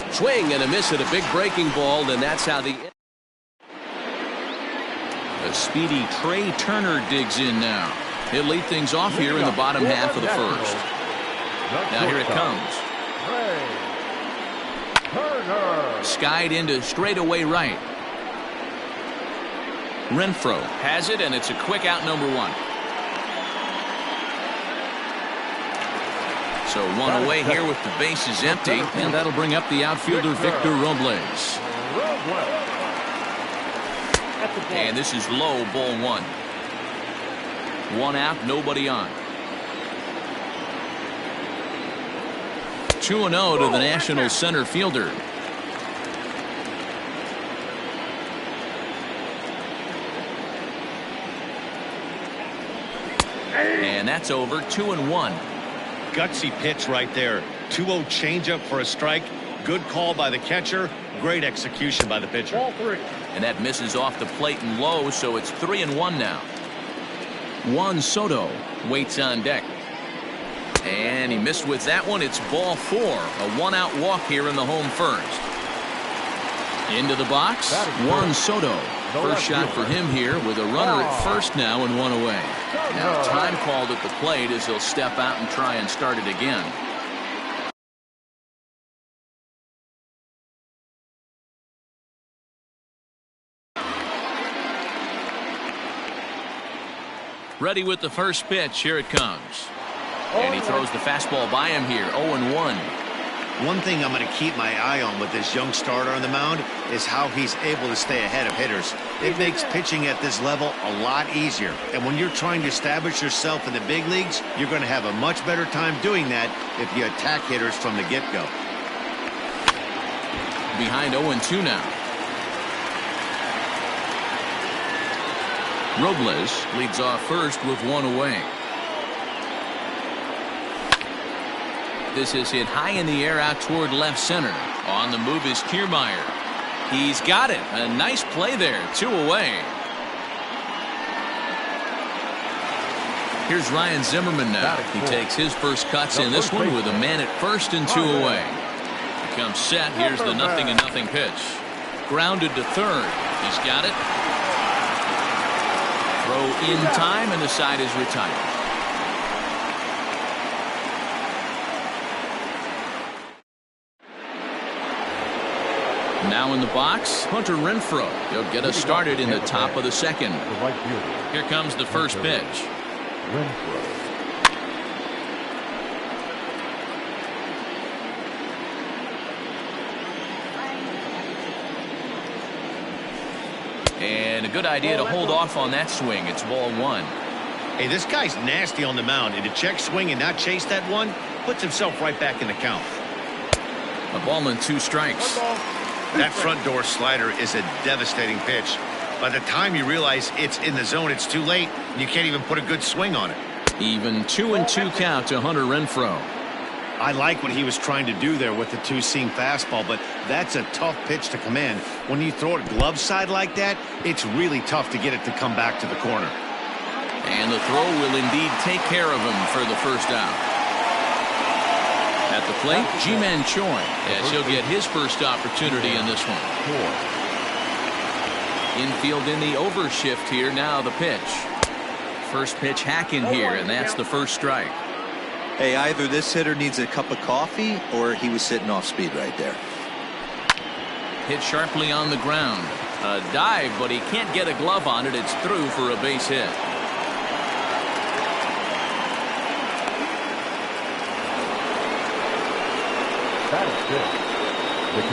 him. Swing and a miss at a big breaking ball, and that's how the speedy Trey Turner digs in now. He'll lead things off here in the bottom half of the first. Now here it comes. Skied into straightaway right. Renfroe has it, and it's a quick out number 1. So 1 away here with the bases empty, and that'll bring up the outfielder Victor Robles. And this is low, ball 1. 1 out, nobody on. 2-0 to the Nationals center fielder. And that's over. 2-1. Gutsy pitch right there. 2-0 changeup for a strike. Good call by the catcher. Great execution by the pitcher. Ball 3. And that misses off the plate and low, so it's 3-1 now. Juan Soto waits on deck. And he missed with that one. It's ball 4. A 1-out walk here in the home first. Into the box, Juan Soto. First shot for him here with a runner at first now and 1 away. Now time called at the plate as he'll step out and try and start it again. Ready with the first pitch. Here it comes. And he throws the fastball by him here. 0-1. One thing I'm going to keep my eye on with this young starter on the mound is how he's able to stay ahead of hitters. It makes pitching at this level a lot easier. And when you're trying to establish yourself in the big leagues, you're going to have a much better time doing that if you attack hitters from the get-go. behind 0-2 now. Robles leads off first with one away. This is hit high in the air out toward left center. On the move is Kiermaier. He's got it. A nice play there. 2 away. Here's Ryan Zimmerman now. He takes his first cuts in this one with a man at first and 2 away. He comes set. Here's the 0-0 pitch. Grounded to third. He's got it. Throw in time, and the side is retired. Now in the box, Hunter Renfroe. He'll get us started in the top of the second. Here comes the first pitch. And a good idea to hold off on that swing. It's ball 1. Hey, this guy's nasty on the mound, and to check swing and not chase that one puts himself right back in the count. A ball and 2 strikes. That front door slider is a devastating pitch. By the time you realize it's in the zone, it's too late, and you can't even put a good swing on it. Even 2-2 count to Hunter Renfroe. I like what he was trying to do there with the 2-seam fastball, but that's a tough pitch to command. When you throw it glove side like that, it's really tough to get it to come back to the corner. And the throw will indeed take care of him for the first out. At the plate, Ji-Man Choi, as he'll get his first opportunity in this one. Infield in the overshift here. Now the pitch. First pitch hacking here, and that's the first strike. Hey, either this hitter needs a cup of coffee or he was sitting off speed right there. Hit sharply on the ground. A dive, but he can't get a glove on it. It's through for a base hit.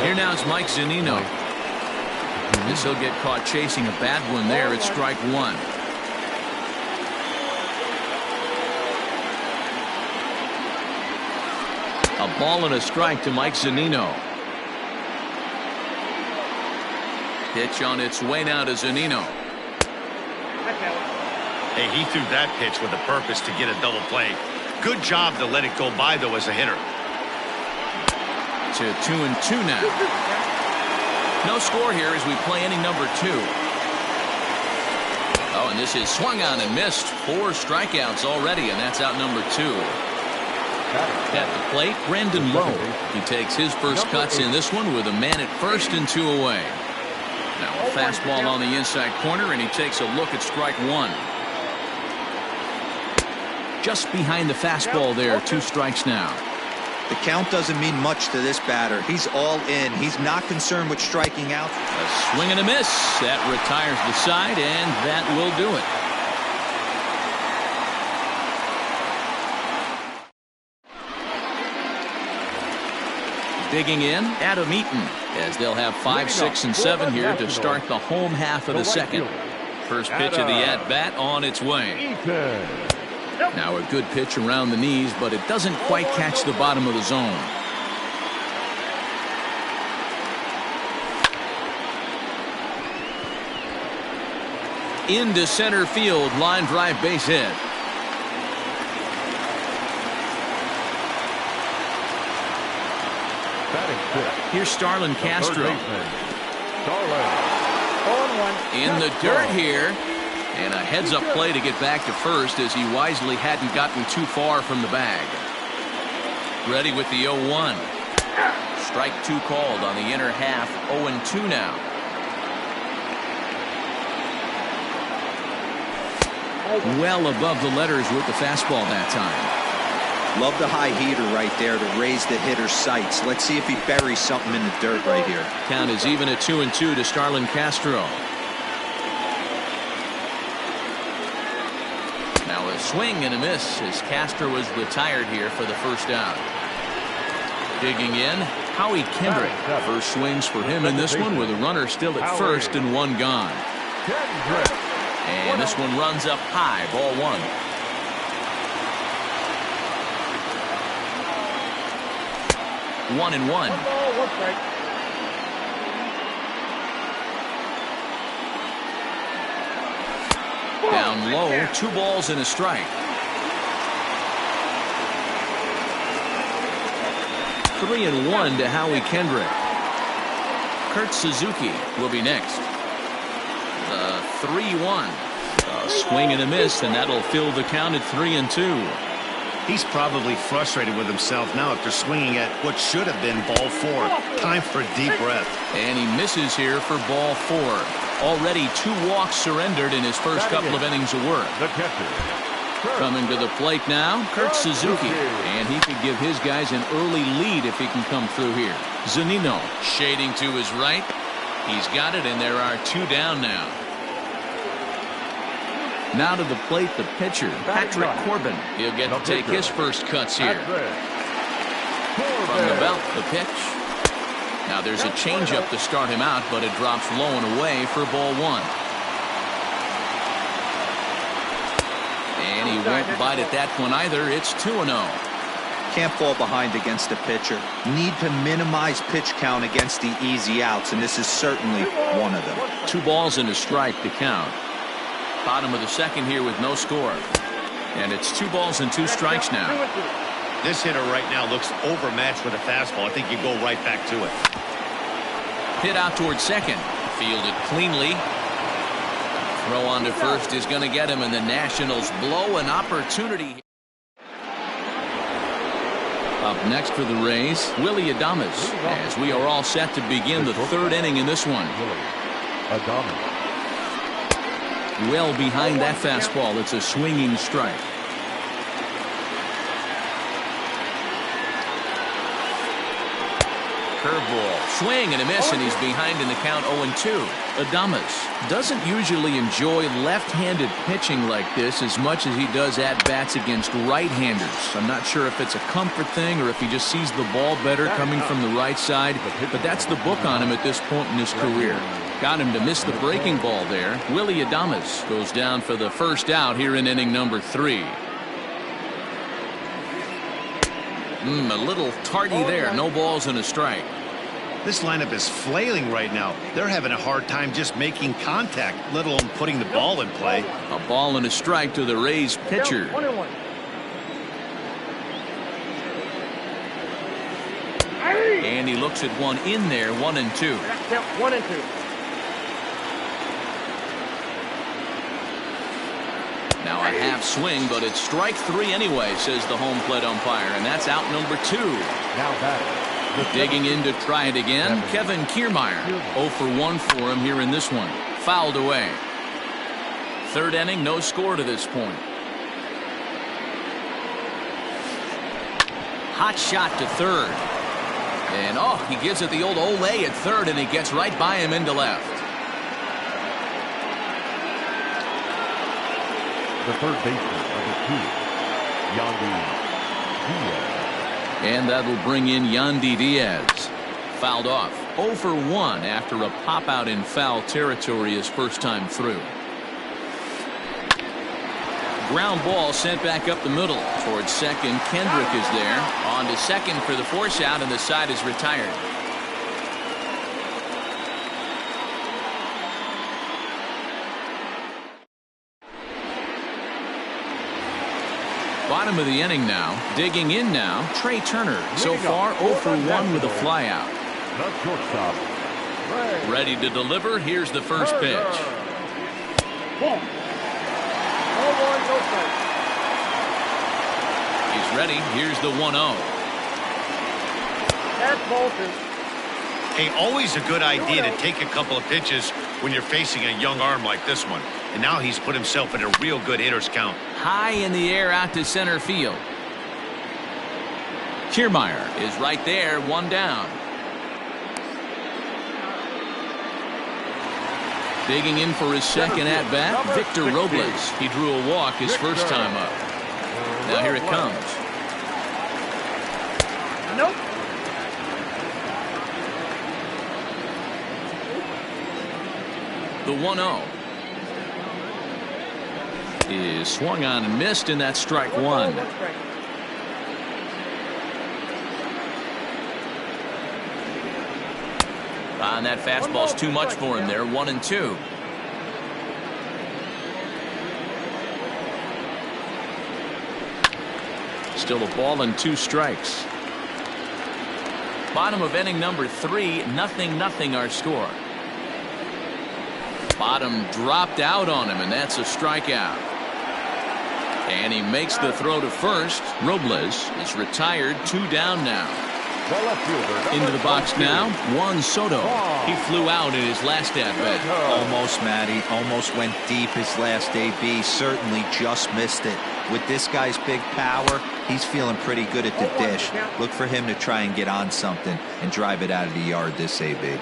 Here now is Mike Zunino. This he'll get caught chasing a bad one there. It's strike 1. A ball and a strike to Mike Zunino. Pitch on its way now to Zunino. Hey, he threw that pitch with a purpose to get a double play. Good job to let it go by, though, as a hitter. To 2-2 now. No score here as we play inning number 2. Oh, and this is swung on and missed. 4 strikeouts already, and that's out number 2. At the plate, Brandon Lowe. He takes his first cuts in this one with a man at first and 2 away. Now a fastball on the inside corner, and he takes a look at strike 1. Just behind the fastball there. 2 strikes now. The count doesn't mean much to this batter. He's all in. He's not concerned with striking out. A swing and a miss. That retires the side, and that will do it. Digging in, Adam Eaton, as they'll have 5, 6, and 7 here to start the home half of the second. First pitch of the at-bat on its way. Now a good pitch around the knees, but it doesn't quite catch the bottom of the zone. Into center field, line drive base hit. Here's Starlin Castro. In the dirt here. And a heads-up play to get back to first as he wisely hadn't gotten too far from the bag. Ready with the 0-1. Strike 2 called on the inner half. 0-2 now. Well above the letters with the fastball that time. Love the high heater right there to raise the hitter's sights. Let's see if he buries something in the dirt right here. Count is even at 2-2 to Starlin Castro. Now a swing and a miss as Castro is retired here for the first out. Digging in, Howie Kendrick. First swings for him in this one with a runner still at first and 1 gone. And this one runs up high, ball 1. Down low, 2 balls and a strike. 3-1 to Howie Kendrick. Kurt Suzuki will be next. The 3-1. A swing and a miss, and that'll fill the count at 3-2. He's probably frustrated with himself now after swinging at what should have been ball 4. Time for a deep breath. And he misses here for ball 4. Already 2 walks surrendered in his first couple of innings of work. The catcher, Coming to the plate now, Kurt Suzuki. And he could give his guys an early lead if he can come through here. Zunino shading to his right. He's got it, and there are 2 down now. Now to the plate, the pitcher, Patrick Corbin. He'll get to take his first cuts here. From the belt, the pitch. Now there's a changeup to start him out, but it drops low and away for ball 1. And he won't bite at that one either. It's 2-0. Can't fall behind against a pitcher. Need to minimize pitch count against the easy outs, and this is certainly one of them. 2 balls and a strike to count. Bottom of the second here with no score. And it's 2 balls and 2 strikes now. This hitter right now looks overmatched with a fastball. I think you go right back to it. Hit out towards second. Fielded cleanly. Throw on to first is going to get him, and the Nationals blow an opportunity. Up next for the Rays, Willie Adames, as we are all set to begin the 3rd inning in this one. Adames. Well behind that fastball. It's a swinging strike. Curveball, swing and a miss, and he's behind in the count 0-2. Adames doesn't usually enjoy left-handed pitching like this as much as he does at-bats against right-handers. I'm not sure if it's a comfort thing or if he just sees the ball better coming from the right side, but that's the book on him at this point in his career. Got him to miss the breaking ball there. Willie Adames goes down for the first out here in inning number 3. A little tardy there. No balls and a strike. This lineup is flailing right now. They're having a hard time just making contact, let alone putting the ball in play. A ball and a strike to the Rays pitcher. 1-1. And he looks at one in there, 1-2. 1-2. Now a half swing, but it's strike 3 anyway, says the home plate umpire, and that's out number 2. Now batting. Digging in to try it again, Kevin Kiermaier. 0 for 1 for him here in this one. Fouled away. 3rd inning, no score to this point. Hot shot to 3rd. And he gives it the old Olay at 3rd, and he gets right by him into left. The 3rd baseman of the team, Yandy Diaz. And that will bring in Yandy Diaz. Fouled off. 0 for 1 after a pop out in foul territory his first time through. Ground ball sent back up the middle. Towards second, Kendrick is there. On to second for the force out, and the side is retired. Bottom of the inning now. Digging in now, Trey Turner. So far 0 for 1 with a flyout. The shortstop. Ready to deliver. Here's the first pitch. 1-1, no strike. He's ready. Here's the 1-0. That's ball 2. Hey, always a good idea to take a couple of pitches when you're facing a young arm like this one. And now he's put himself in a real good hitter's count. High in the air out to center field. Kiermaier is right there, 1 down. Digging in for his second at-bat, Victor Robles. He drew a walk his first time up. Now here it comes. Nope. The 1-0 is swung on and missed, and that's strike 1. And that fastball's too much for him there. 1-2. Still a ball and 2 strikes. Bottom of inning number 3, 0-0 our score. Bottom dropped out on him, and that's a strikeout. And he makes the throw to first. Robles is retired, 2 down now. Into the box now, Juan Soto. He flew out in his last at-bat. Almost, Matty. Almost went deep his last AB. Certainly just missed it. With this guy's big power, he's feeling pretty good at the dish. Look for him to try and get on something and drive it out of the yard this AB.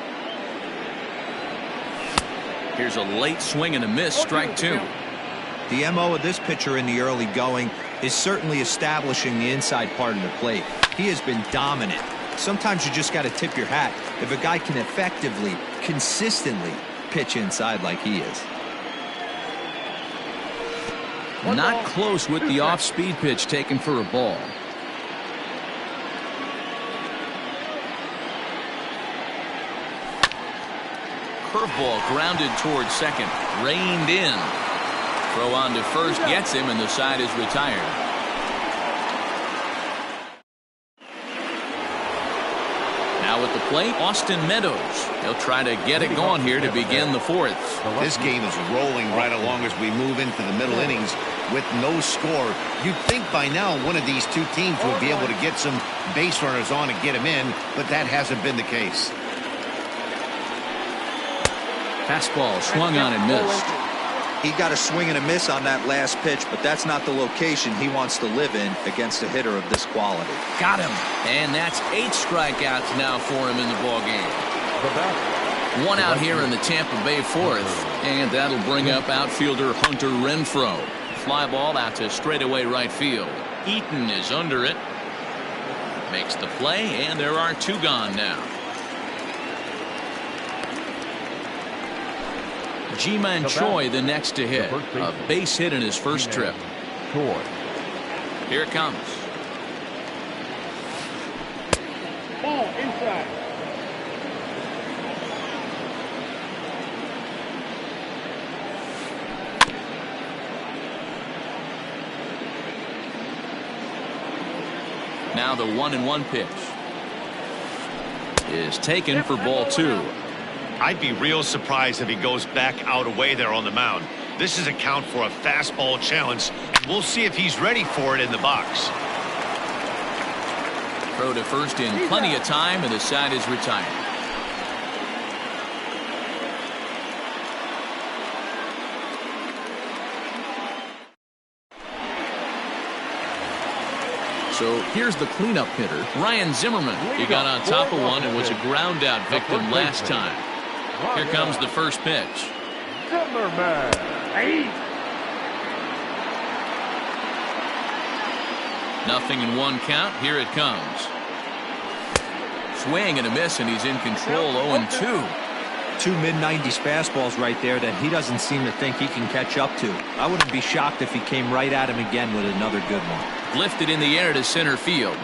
Here's a late swing and a miss, strike 2. The MO of this pitcher in the early going is certainly establishing the inside part of the plate. He has been dominant. Sometimes you just got to tip your hat if a guy can effectively, consistently pitch inside like he is. Not close with the off-speed pitch taken for a ball. Curveball grounded towards second. Reined in. Throw on to first gets him, and the side is retired. Now at the plate, Austin Meadows. He'll try to get it going here to begin the 4th. This game is rolling right along as we move into the middle innings with no score. You'd think by now one of these two teams would be able to get some base runners on and get them in, but that hasn't been the case. Fastball swung on and missed. He got a swing and a miss on that last pitch, but that's not the location he wants to live in against a hitter of this quality. Got him. And that's 8 strikeouts now for him in the ballgame. 1 out here in the Tampa Bay 4th, and that'll bring up outfielder Hunter Renfroe. Fly ball out to straightaway right field. Eaton is under it. Makes the play, and there are 2 gone now. Ji-Man Choi the next to hit. A base hit in his first trip. Here it comes. Ball inside. Now the 1-1 pitch is taken for ball 2. I'd be real surprised if he goes back out away there on the mound. This is a count for a fastball challenge, and we'll see if he's ready for it in the box. Throw to first in plenty of time, and the side is retired. So here's the cleanup hitter, Ryan Zimmerman. He got on top of one and was a ground out victim last time. Here comes the first pitch. Zimmerman. Nothing in 1 count. Here it comes. Swing and a miss, and he's in control. 0-2. 2 mid-90s fastballs right there that he doesn't seem to think he can catch up to. I wouldn't be shocked if he came right at him again with another good one. Lifted in the air to center field.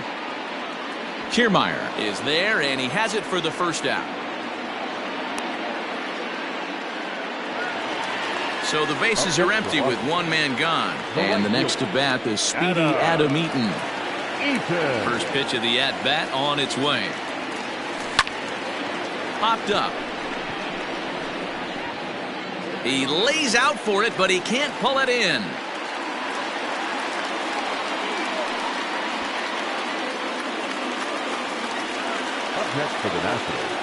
Kiermaier is there, and he has it for the first out. So the bases are empty with 1 man gone. And the next to bat is speedy Adam Eaton. First pitch of the at-bat on its way. Popped up. He lays out for it, but he can't pull it in. Up next for the Nationals.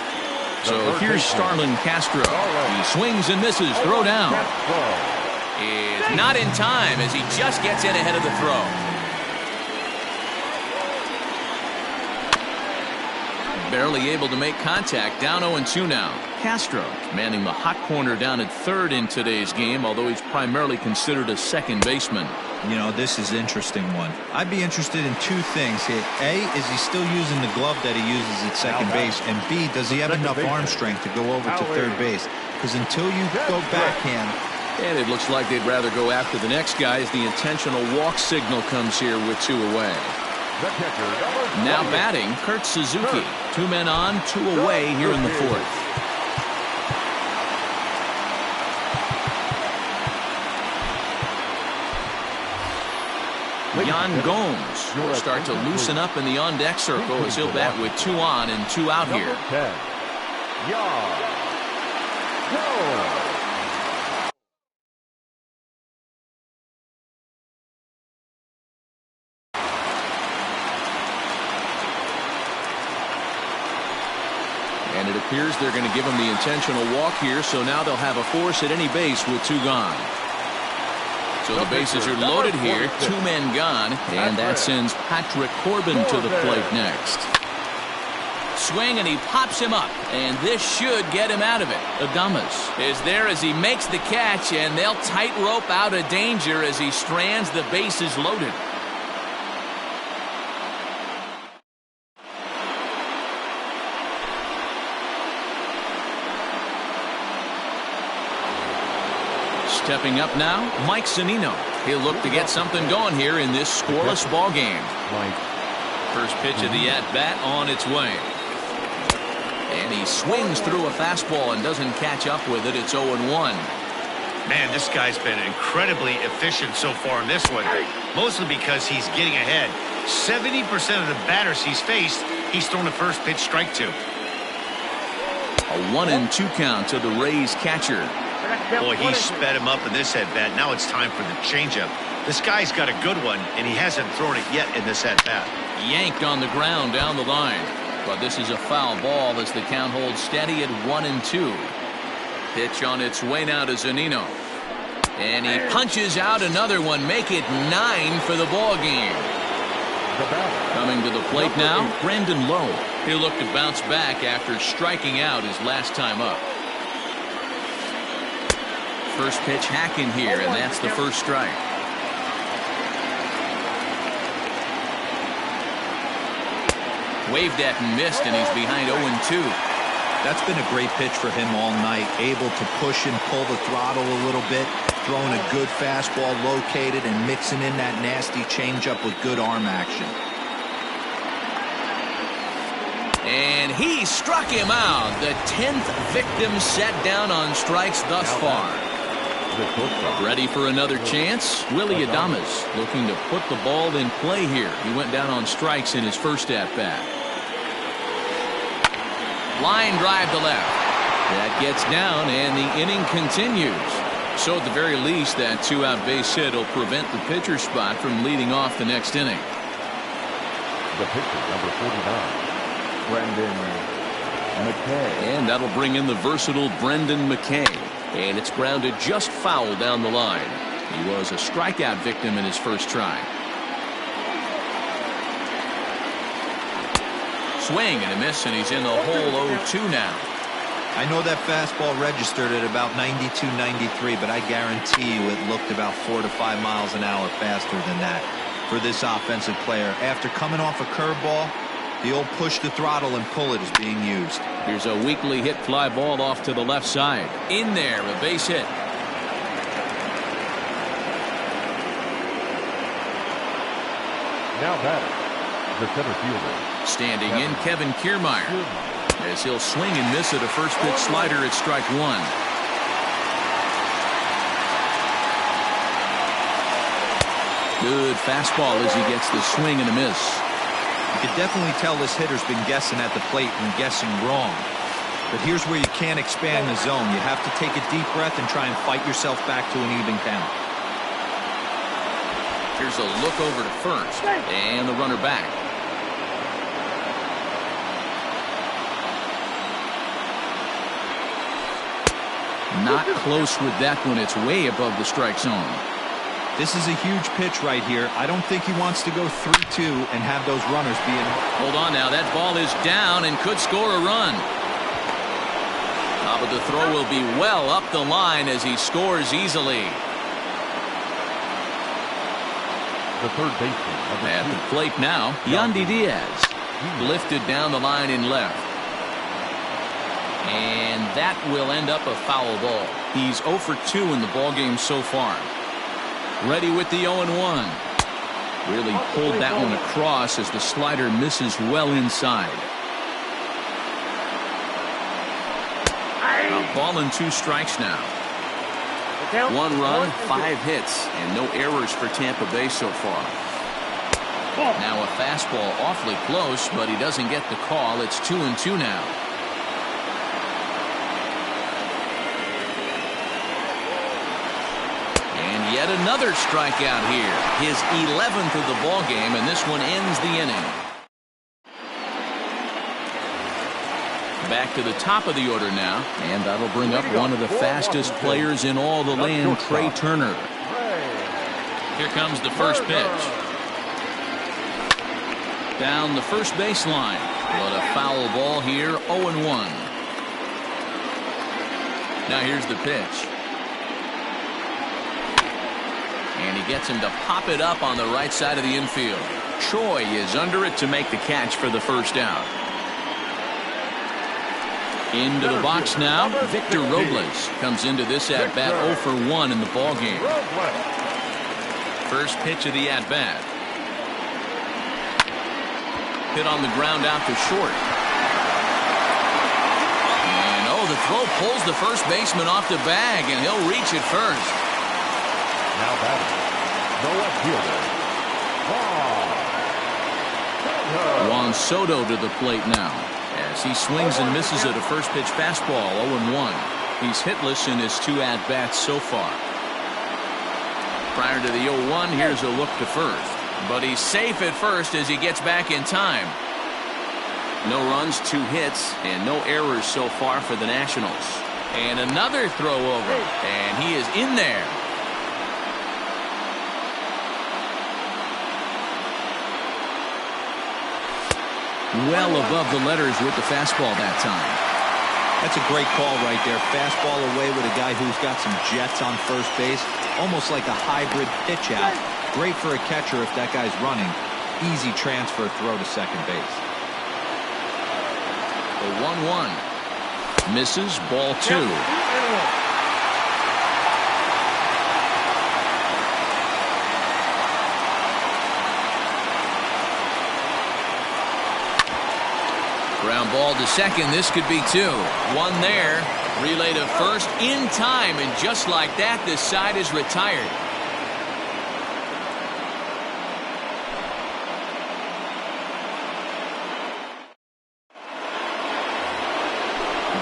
So here's Starlin Castro. He swings and misses. Throw down. It's not in time as he just gets in ahead of the throw. Barely able to make contact. Down 0-2 now. Castro manning the hot corner down at third in today's game, although he's primarily considered a second baseman. You know, this is an interesting one. I'd be interested in 2 things here. A, is he still using the glove that he uses at second base? And B, does he have enough arm strength to go over to third base? Because until you go backhand. And it looks like they'd rather go after the next guy as the intentional walk signal comes here with 2 away. Now batting, Kurt Suzuki. 2 men on, 2 away here in the 4th. Yan Gomes will start to loosen up in the on-deck circle as he'll bat with 2 on and 2 out here. Number 10, Yan Gomes. And it appears they're going to give him the intentional walk here, so now they'll have a force at any base with 2 gone. So the bases are loaded here, 2 men gone, and that sends Patrick Corbin to the plate next. Swing, and he pops him up, and this should get him out of it. Adames is there as he makes the catch, and they'll tightrope out of danger as he strands the bases loaded. Stepping up now, Mike Zunino. He'll look to get something going here in this scoreless ball game. First pitch of the at-bat on its way. And he swings through a fastball and doesn't catch up with it. It's 0-1. Man, this guy's been incredibly efficient so far in this one, mostly because he's getting ahead. 70% of the batters he's faced, he's thrown a first pitch strike to. A 1-2 count to the Rays catcher. Boy, he sped him up in this at-bat. Now it's time for the changeup. This guy's got a good one, and he hasn't thrown it yet in this at-bat. Yanked on the ground down the line. But this is a foul ball as the count holds steady at 1-2. Pitch on its way now to Zunino. And he punches out another one. Make it 9 for the ball game. Coming to the plate now, Brandon Lowe. He'll look to bounce back after striking out his last time up. First pitch hacking here, and that's the first strike. Waved at and missed, and he's behind 0-2. That's been a great pitch for him all night. Able to push and pull the throttle a little bit. Throwing a good fastball located and mixing in that nasty changeup with good arm action. And he struck him out. The 10th victim set down on strikes thus far. Ready for another chance? Willie Adames looking to put the ball in play here. He went down on strikes in his first at-bat. Line drive to left. That gets down, and the inning continues. So at the very least, that 2-out base hit will prevent the pitcher spot from leading off the next inning. The pitcher, number 49, Brendan McKay. And that'll bring in the versatile Brendan McKay. And it's grounded just foul down the line. He was a strikeout victim in his first try. Swing and a miss, and he's in the hole 0-2 now. I know that fastball registered at about 92, 93, but I guarantee you it looked about 4 to 5 miles an hour faster than that for this offensive player. After coming off a curveball, the old push the throttle and pull it is being used. Here's a weakly hit fly ball off to the left side. In there, a base hit. Now batting, the center fielder. Standing in, Kevin Kiermaier. As he'll swing and miss at a first pitch slider at strike 1. Good fastball as he gets the swing and a miss. You can definitely tell this hitter's been guessing at the plate and guessing wrong. But here's where you can't expand the zone. You have to take a deep breath and try and fight yourself back to an even count. Here's a look over to first, and the runner back. Not close with that one. It's way above the strike zone. This is a huge pitch right here. I don't think he wants to go 3-2 and have those runners be in. Hold on now. That ball is down and could score a run. But the throw will be well up the line as he scores easily. The third baseman at the plate now, Yandy Diaz. Lifted down the line in left. And that will end up a foul ball. He's 0 for 2 in the ballgame so far. Ready with the 0-1. Really pulled that one across as the slider misses well inside. A ball and 2 strikes now. 1 run, 5 hits, and no errors for Tampa Bay so far. Now a fastball awfully close, but he doesn't get the call. It's 2-2 now. And yet another strikeout here. His 11th of the ball game, and this one ends the inning. Back to the top of the order now, and that'll bring up one of the fastest players in all the land, Trey Turner. Here comes the first pitch. Down the first baseline, but a foul ball here, 0-1. Now here's the pitch. And he gets him to pop it up on the right side of the infield. Choi is under it to make the catch for the first out. Into the box now, Victor Robles comes into this at-bat 0 for 1 in the ballgame. First pitch of the at-bat. Hit on the ground out to short. And the throw pulls the first baseman off the bag, and he'll reach it first. Now batting, Noah Fielder. Juan Soto to the plate now, as he swings and misses at a first pitch fastball, 0-1. He's hitless in his 2 at-bats so far. Prior to the 0-1, here's a look to first. But he's safe at first as he gets back in time. No runs, 2 hits, and no errors so far for the Nationals. And another throw over, and he is in there. Well above the letters with the fastball that time. That's a great call right there. Fastball away with a guy who's got some jets on first base. Almost like a hybrid pitch out. Great for a catcher if that guy's running. Easy transfer throw to second base. The 1-1. Misses, ball 2. Ground ball to second. This could be 2. 1 there. Relay to first in time, and just like that, this side is retired.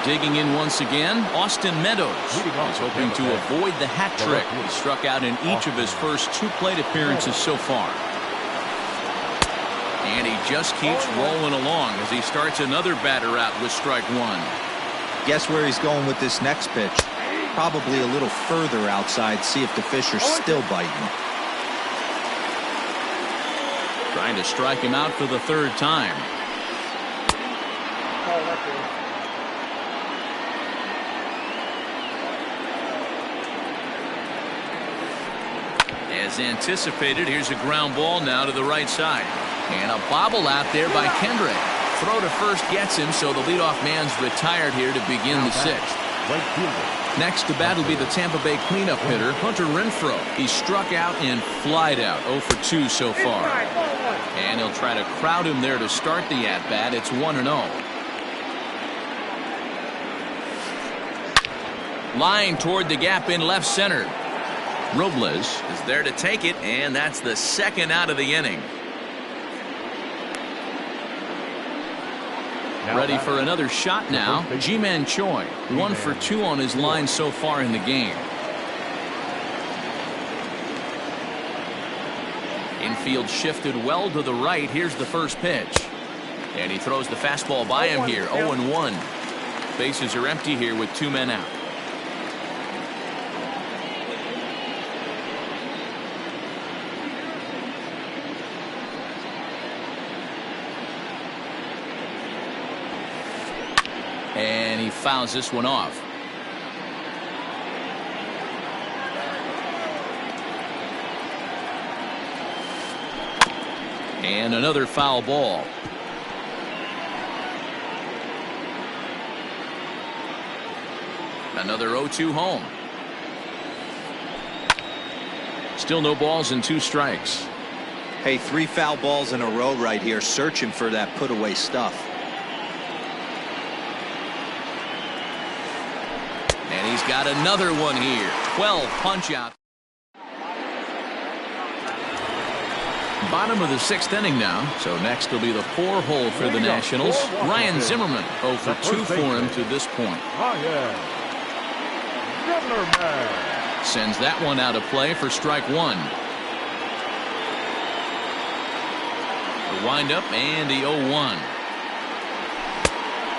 Digging in once again, Austin Meadows is hoping to avoid the hat trick. He struck out in each of his first 2 plate appearances so far. And he just keeps rolling along as he starts another batter out with strike 1. Guess where he's going with this next pitch? Probably a little further outside, see if the fish are still biting. Trying to strike him out for the 3rd time. As anticipated, here's a ground ball now to the right side. And a bobble out there by Kendrick. Throw to first gets him, so the leadoff man's retired here to begin the 6th. Next to bat will be the Tampa Bay cleanup hitter, Hunter Renfroe. He's struck out and flied out, 0 for 2 so far. And he'll try to crowd him there to start the at-bat. It's 1-0. Line toward the gap in left center. Robles is there to take it, and that's the 2nd out of the inning. Ready for another shot now. Ji-Man Choi, 1 for 2 on his line so far in the game. Infield shifted well to the right. Here's the first pitch. And he throws the fastball by him here, 0-1. Bases are empty here with 2 men out. And he fouls this one off. And another foul ball. Another 0-2 home. Still no balls and 2 strikes. Hey, 3 foul balls in a row right here, searching for that put away stuff. And he's got another one here. 12 punch out. Bottom of the 6th inning now. So next will be the 4-hole for the Nationals. Ryan Zimmerman 0 for 2 for him to this point. Sends that one out of play for strike 1. The windup and the 0-1.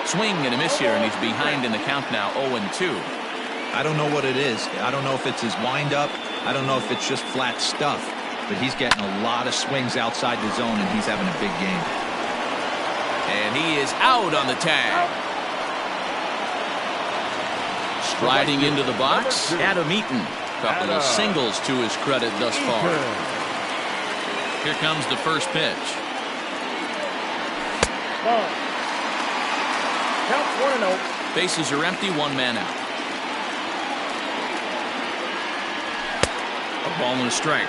Swing and a miss here, and he's behind in the count now, 0-2. I don't know what it is. I don't know if it's his windup. I don't know if it's just flat stuff. But he's getting a lot of swings outside the zone, and he's having a big game. And he is out on the tag. Striding into the box, Adam Eaton. Couple of singles to his credit thus far. Here comes the first pitch. Count 1-0. Bases are empty, 1 man out. A ball and a strike.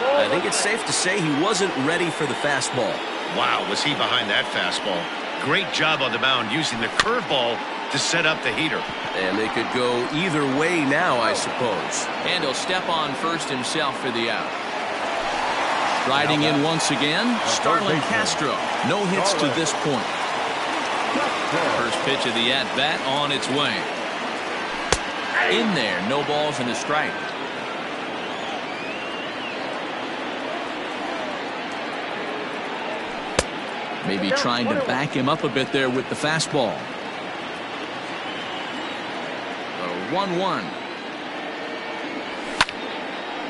I think it's safe to say he wasn't ready for the fastball. Wow, was he behind that fastball. Great job on the mound using the curveball to set up the heater. And they could go either way now, I suppose. And he'll step on first himself for the out. Riding in once again, Starlin Castro. No hits to this point. First pitch of the at-bat on its way. In there, no balls and a strike. Maybe trying to back him up a bit there with the fastball. 1-1.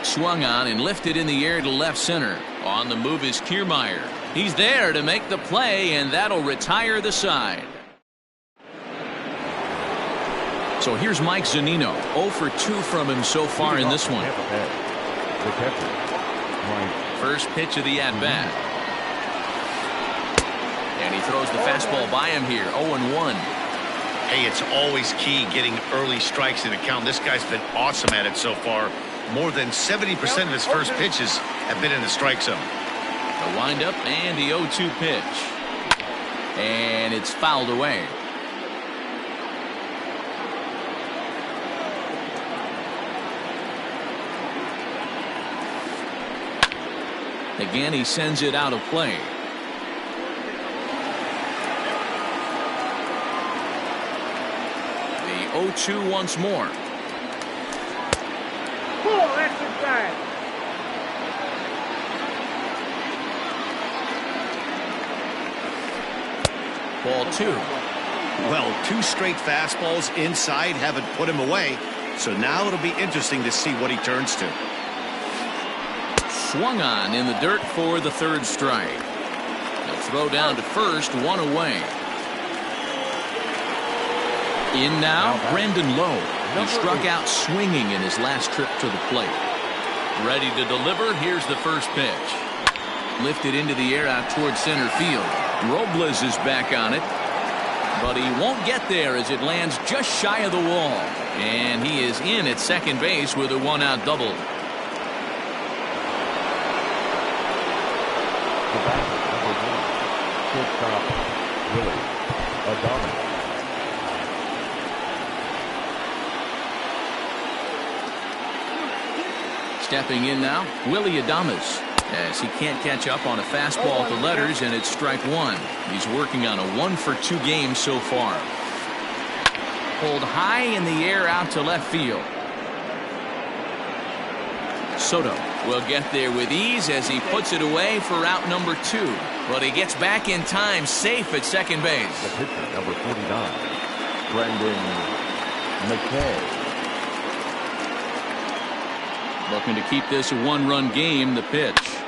Swung on and lifted in the air to left center. On the move is Kiermaier. He's there to make the play, and that'll retire the side. So here's Mike Zunino. 0 for 2 from him so far in this one. First pitch of the at-bat. And he throws the fastball by him here. 0-1. Hey, it's always key getting early strikes in a count. This guy's been awesome at it so far. More than 70% of his first pitches have been in the strike zone. The windup and the 0-2 pitch. And it's fouled away. Again, he sends it out of play. The 0-2 once more. That's inside. Ball 2. Well, 2 straight fastballs inside haven't put him away. So now it'll be interesting to see what he turns to. Swung on in the dirt for the 3rd strike. They'll throw down to first, 1 away. In now, Brandon Lowe. He struck out swinging in his last trip to the plate. Ready to deliver. Here's the first pitch. Lifted into the air out towards center field. Robles is back on it. But he won't get there as it lands just shy of the wall. And he is in at second base with a 1-out double. The batter, number 1, shortstop, Willie Adames. Stepping in now, Willie Adames, as he can't catch up on a fastball at the letters, and it's strike 1. He's working on a 1 for 2 game so far. Pulled high in the air out to left field. Soto will get there with ease as he puts it away for out number 2. But he gets back in time, safe at second base. The pitcher, number 49, Brendan McKay. Looking to keep this a 1-run game. The pitch.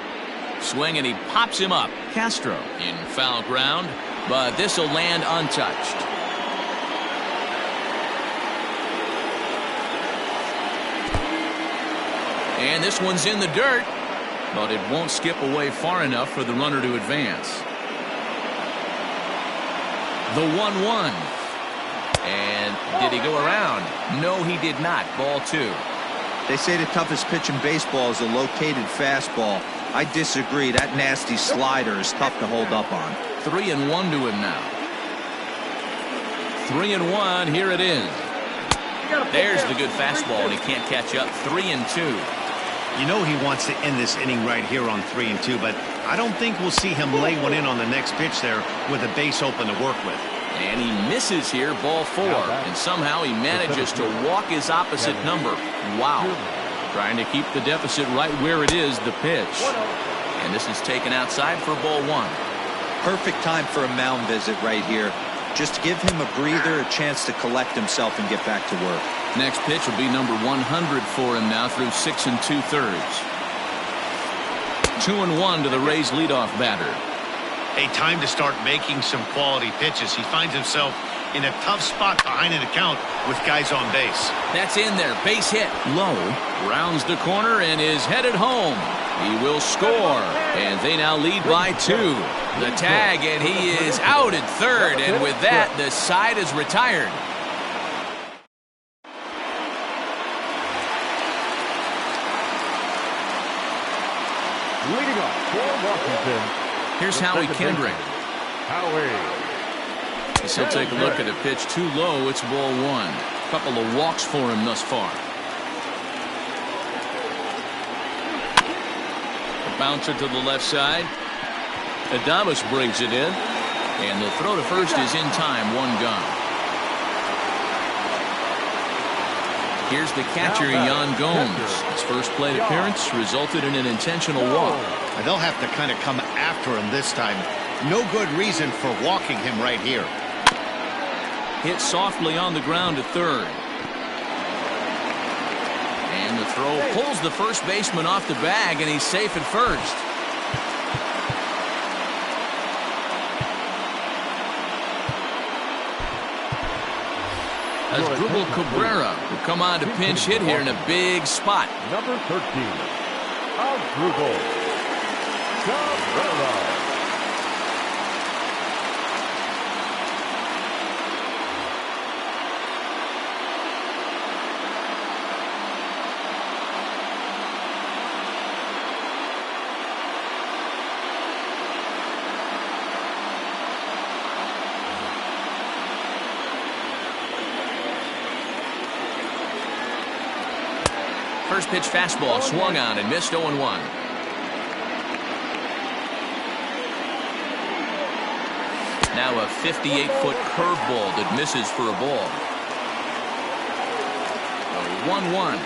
Swing, and he pops him up. Castro in foul ground, but this will land untouched. And this one's in the dirt, but it won't skip away far enough for the runner to advance. The 1-1. And did he go around? No, he did not. Ball 2. They say the toughest pitch in baseball is a located fastball. I disagree. That nasty slider is tough to hold up on. 3-1 to him now. 3-1. Here it is. There's the good fastball, and he can't catch up. 3-2. You know he wants to end this inning right here on 3-2, but I don't think we'll see him lay one in on the next pitch there with a base open to work with. And he misses here, ball 4. And somehow he manages to walk his opposite number. Wow. Trying to keep the deficit right where it is, the pitch. And this is taken outside for ball 1. Perfect time for a mound visit right here. Just give him a breather, a chance to collect himself and get back to work. Next pitch will be number 100 for him now through 6 2/3. 2-1 to the Rays leadoff batter. A time to start making some quality pitches. He finds himself in a tough spot behind an account with guys on base. That's in there. Base hit. Low. Rounds the corner and is headed home. He will score. And they now lead by 2. The tag, and he is out at third. And with that, the side is retired. Leading off for Washington. Here's Howie Kendrick. Howie. As he'll take a look at a pitch too low. It's ball 1. A couple of walks for him thus far. A bouncer to the left side. Adames brings it in. And the throw to first is in time. 1 gone. Here's the catcher, Yan Gomes. His first plate appearance resulted in an intentional walk. And they'll have to kind of come after him this time. No good reason for walking him right here. Hit softly on the ground to third. And the throw pulls the first baseman off the bag, and he's safe at first. As Drupal Cabrera will come on to pinch hit here in a big spot. Number 13, Drupal Cabrera. First pitch fastball swung on and missed. 0-1. Now a 58-foot curveball that misses for a ball. 1-1.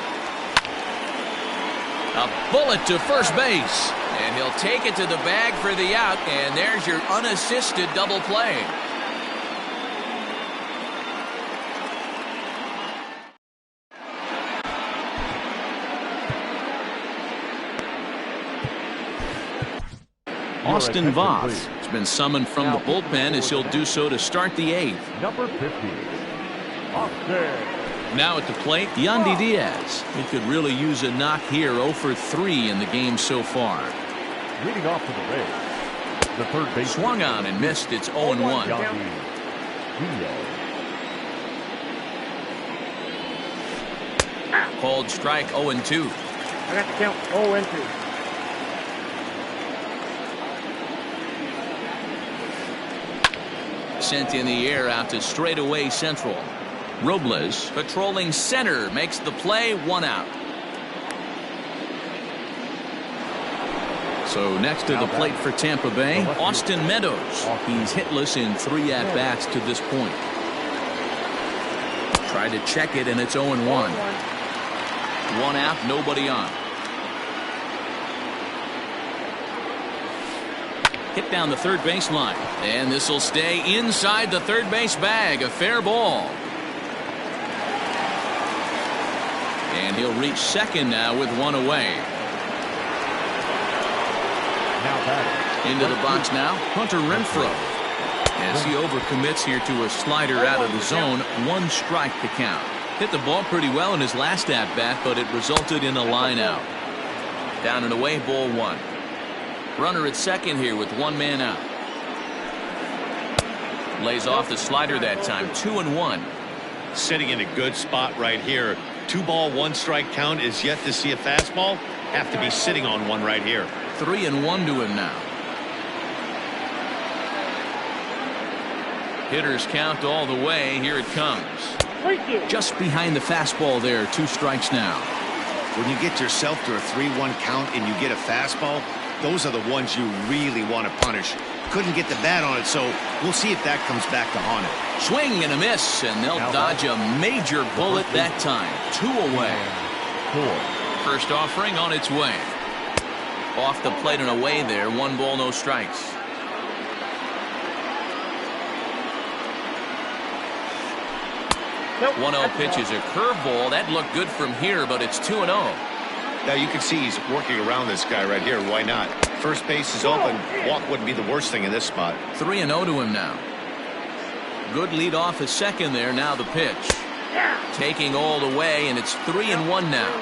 A bullet to first base. And he'll take it to the bag for the out. And there's your unassisted double play. Austin Voth has been summoned from the bullpen as he'll do so to start the 8th. Number 50, Austin. Now at the plate, Yandy Diaz. He could really use a knock here. 0 for 3 in the game so far. Leading off to the base, the third base. Swung on and missed. It's 0-1. Called strike. 0-2. I got to count 0-2. Sent in the air out to straightaway central. Robles patrolling center makes the play. 1 out. So next to the plate for Tampa Bay, Austin Meadows. He's hitless in 3 at-bats to this point. Tried to check it, and it's 0-1. 1 out, nobody on. Hit down the third base line. And this will stay inside the third base bag. A fair ball. And he'll reach second now with 1 away. Into the box now, Hunter Renfroe. As he overcommits here to a slider out of the zone. 1 strike to count. Hit the ball pretty well in his last at-bat, but it resulted in a line out. Down and away, ball 1. Runner at second here with 1 man out. Lays off the slider that time. 2-1. Sitting in a good spot right here. 2 ball, 1 strike count is yet to see a fastball. Have to be sitting on one right here. 3-1 to him now. Hitters count all the way. Here it comes. Just behind the fastball there. 2 strikes now. when you get yourself to a 3-1 count and you get a fastball, those are the ones you really want to punish. Couldn't get the bat on it, so we'll see if that comes back to haunt it. Swing and a miss, and they'll dodge a major bullet that time. 2 away. First offering on its way. Off the plate and away there. 1 ball, no strikes. Nope. 1-0 pitch is a curveball. That looked good from here, but it's 2-0. Now you can see he's working around this guy right here. Why not? First base is open. Walk wouldn't be the worst thing in this spot. 3-0 to him now. Good lead off at second there. Now the pitch. Taking all the way, and it's 3-1 now.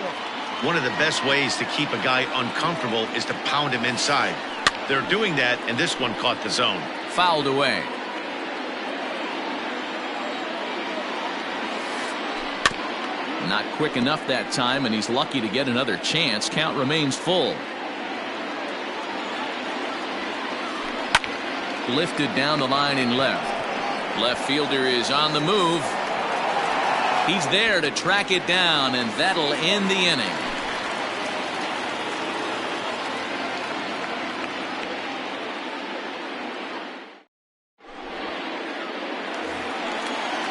One of the best ways to keep a guy uncomfortable is to pound him inside. They're doing that, and this one caught the zone. Fouled away. Not quick enough that time, and he's lucky to get another chance. Count remains full. Lifted down the line in left. Left fielder is on the move. He's there to track it down, and that'll end the inning.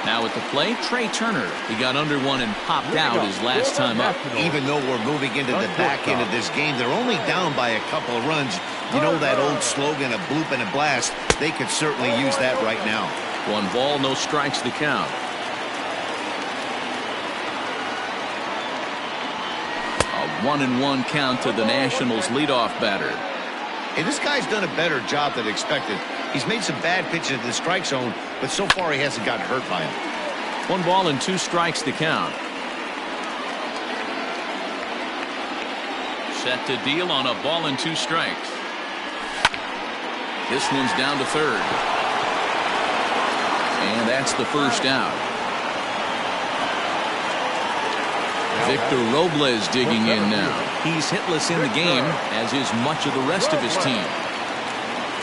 Now at the plate, Trey Turner. He got under one and popped out his last time up. Even though we're moving into the back end of this game, they're only down by a couple of runs. You know that old slogan, a bloop and a blast? They could certainly use that right now. 1 ball, no strikes the count. A 1-1 count to the Nationals leadoff batter. Hey, this guy's done a better job than expected. He's made some bad pitches in the strike zone, but so far he hasn't gotten hurt by him. 1 ball and 2 strikes to count. Set to deal on a ball and 2 strikes. This one's down to third. And that's the first out. Victor Robles digging in now. He's hitless in the game, as is much of the rest of his team.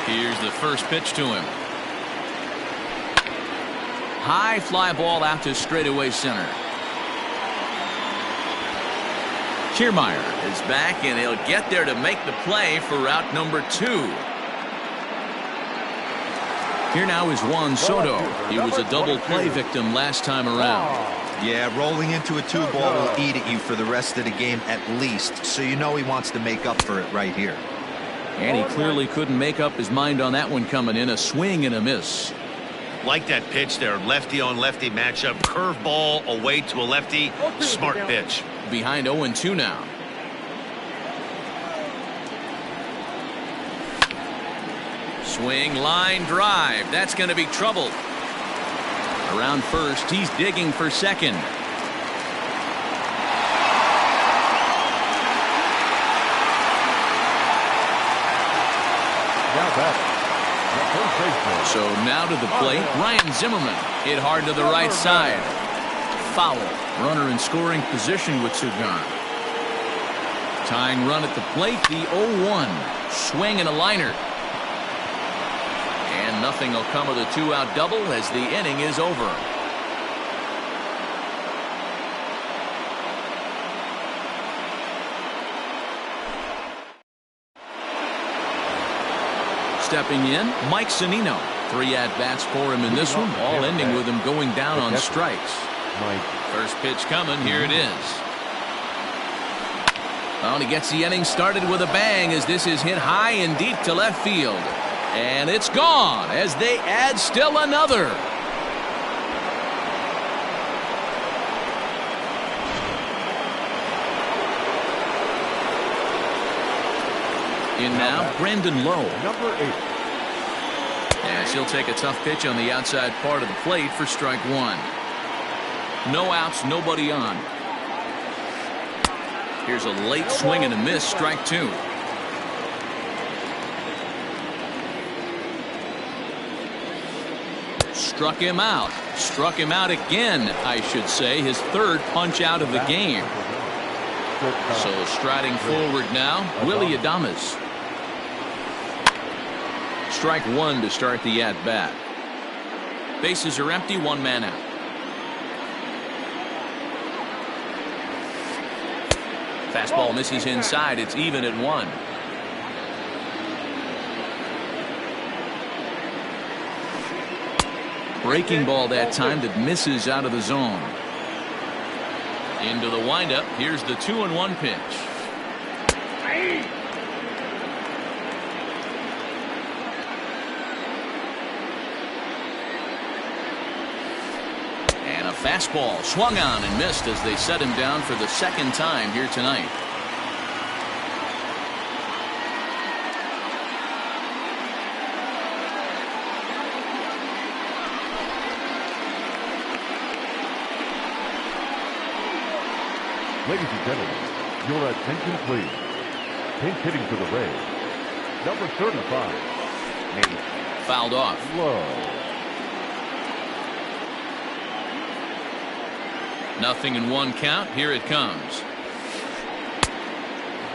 Here's the first pitch to him. High fly ball out to straightaway center. Kiermaier is back, and he'll get there to make the play for route number 2. Here now is Juan Soto. He was a double play victim last time around. Yeah, rolling into a 2-ball will eat at you for the rest of the game at least, so you know he wants to make up for it right here. And he clearly couldn't make up his mind on that one coming in. A swing and a miss. Like that pitch there, lefty on lefty matchup, curveball away to a lefty, smart pitch. Behind 0-2 now. Swing, line drive. That's going to be trouble. Around first, he's digging for second. So now to the plate, Ryan Zimmerman hit hard to the right side. Foul. Runner in scoring position with 2 gone. Tying run at the plate, the 0-1. Swing and a liner. And nothing will come of the 2-out double as the inning is over. Stepping in, Mike Zunino. 3 at-bats for him in this one, all ending with him going down on strikes. First pitch coming, here it is. Well, and he gets the inning started with a bang as this is hit high and deep to left field. And it's gone as they add still another. In now, Brandon Lowe. Number 8. As he'll take a tough pitch on the outside part of the plate for strike 1. No outs, nobody on. Here's a late swing and a miss, strike 2. Struck him out. Struck him out again, I should say. His 3rd punch out of the game. So striding forward now, Willie Adames. Strike 1 to start the at-bat. Bases are empty, 1 man out. Fastball misses inside. It's even at 1. Breaking ball that time that misses out of the zone. Into the windup. Here's the 2-1 pitch. And a fastball swung on and missed as they set him down for the second time here tonight. Ladies and gentlemen, your attention please. Pinch hitting for the Rays. Number 35, Nate. Fouled off. Low. 0-1 count. Here it comes.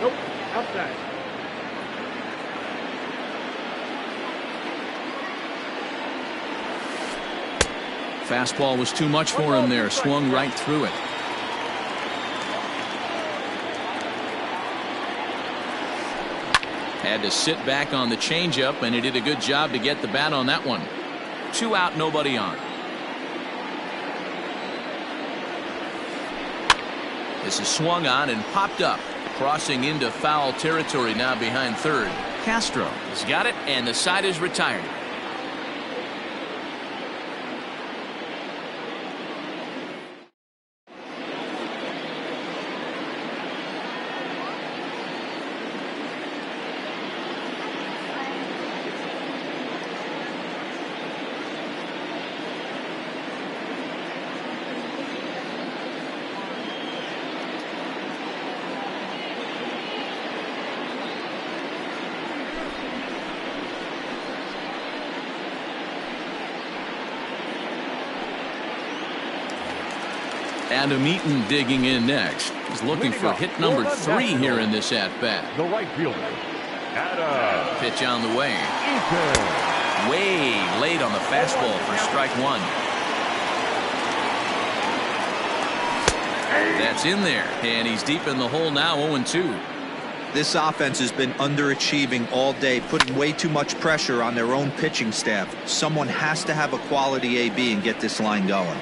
Nope. Outside. Fastball was too much for him there. Swung right through it. Had to sit back on the changeup, and he did a good job to get the bat on that one. 2 out, nobody on. This is swung on and popped up, crossing into foul territory now behind third. Castro has got it, and the side is retired. Adam Eaton digging in next. He's looking for hit number 3 here in this at-bat. The right fielder, Adam. Pitch on the way. Eaton. Way late on the fastball for strike 1. That's in there, and he's deep in the hole now, 0-2. This offense has been underachieving all day, putting way too much pressure on their own pitching staff. Someone has to have a quality AB and get this line going.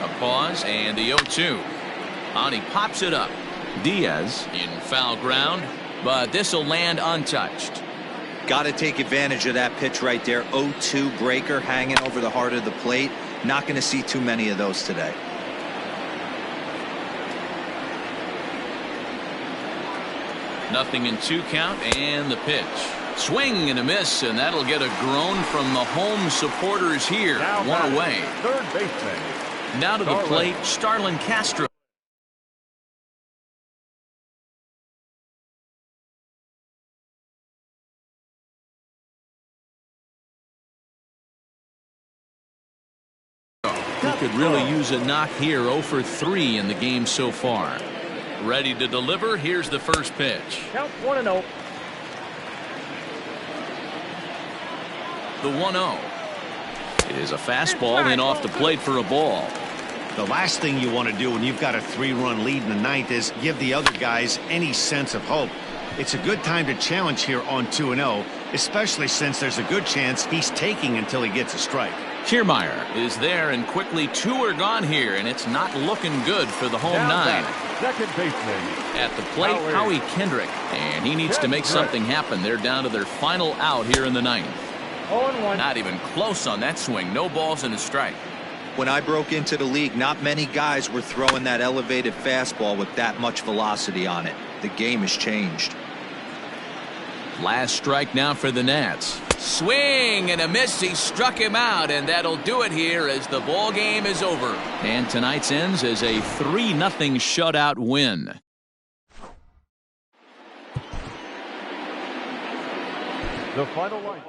A pause and the 0-2. On he pops it up. Diaz in foul ground, but this will land untouched. Got to take advantage of that pitch right there. 0-2 breaker hanging over the heart of the plate. Not going to see too many of those today. Nothing in 2 count, and the pitch. Swing and a miss, and that'll get a groan from the home supporters here. Now 1 away. Third baseman. Now to the plate, Starlin Castro. He could really use a knock here. 0 for 3 in the game so far. Ready to deliver. Here's the first pitch. Count 1-0. The 1-0. It is a fastball and off the plate for a ball. The last thing you want to do when you've got a 3-run lead in the ninth is give the other guys any sense of hope. It's a good time to challenge here on 2-0, especially since there's a good chance he's taking until he gets a strike. Kiermaier is there, and quickly 2 are gone here, and it's not looking good for the home 9. Second baseman. At the plate, Howie Kendrick, and he needs to make something happen. They're down to their final out here in the 9th. 0-1. Not even close on that swing. No balls and a strike. When I broke into the league, not many guys were throwing that elevated fastball with that much velocity on it. The game has changed. Last strike now for the Nats. Swing and a miss. He struck him out, and that'll do it here as the ball game is over. And tonight's ends as a 3-0 shutout win. The final line.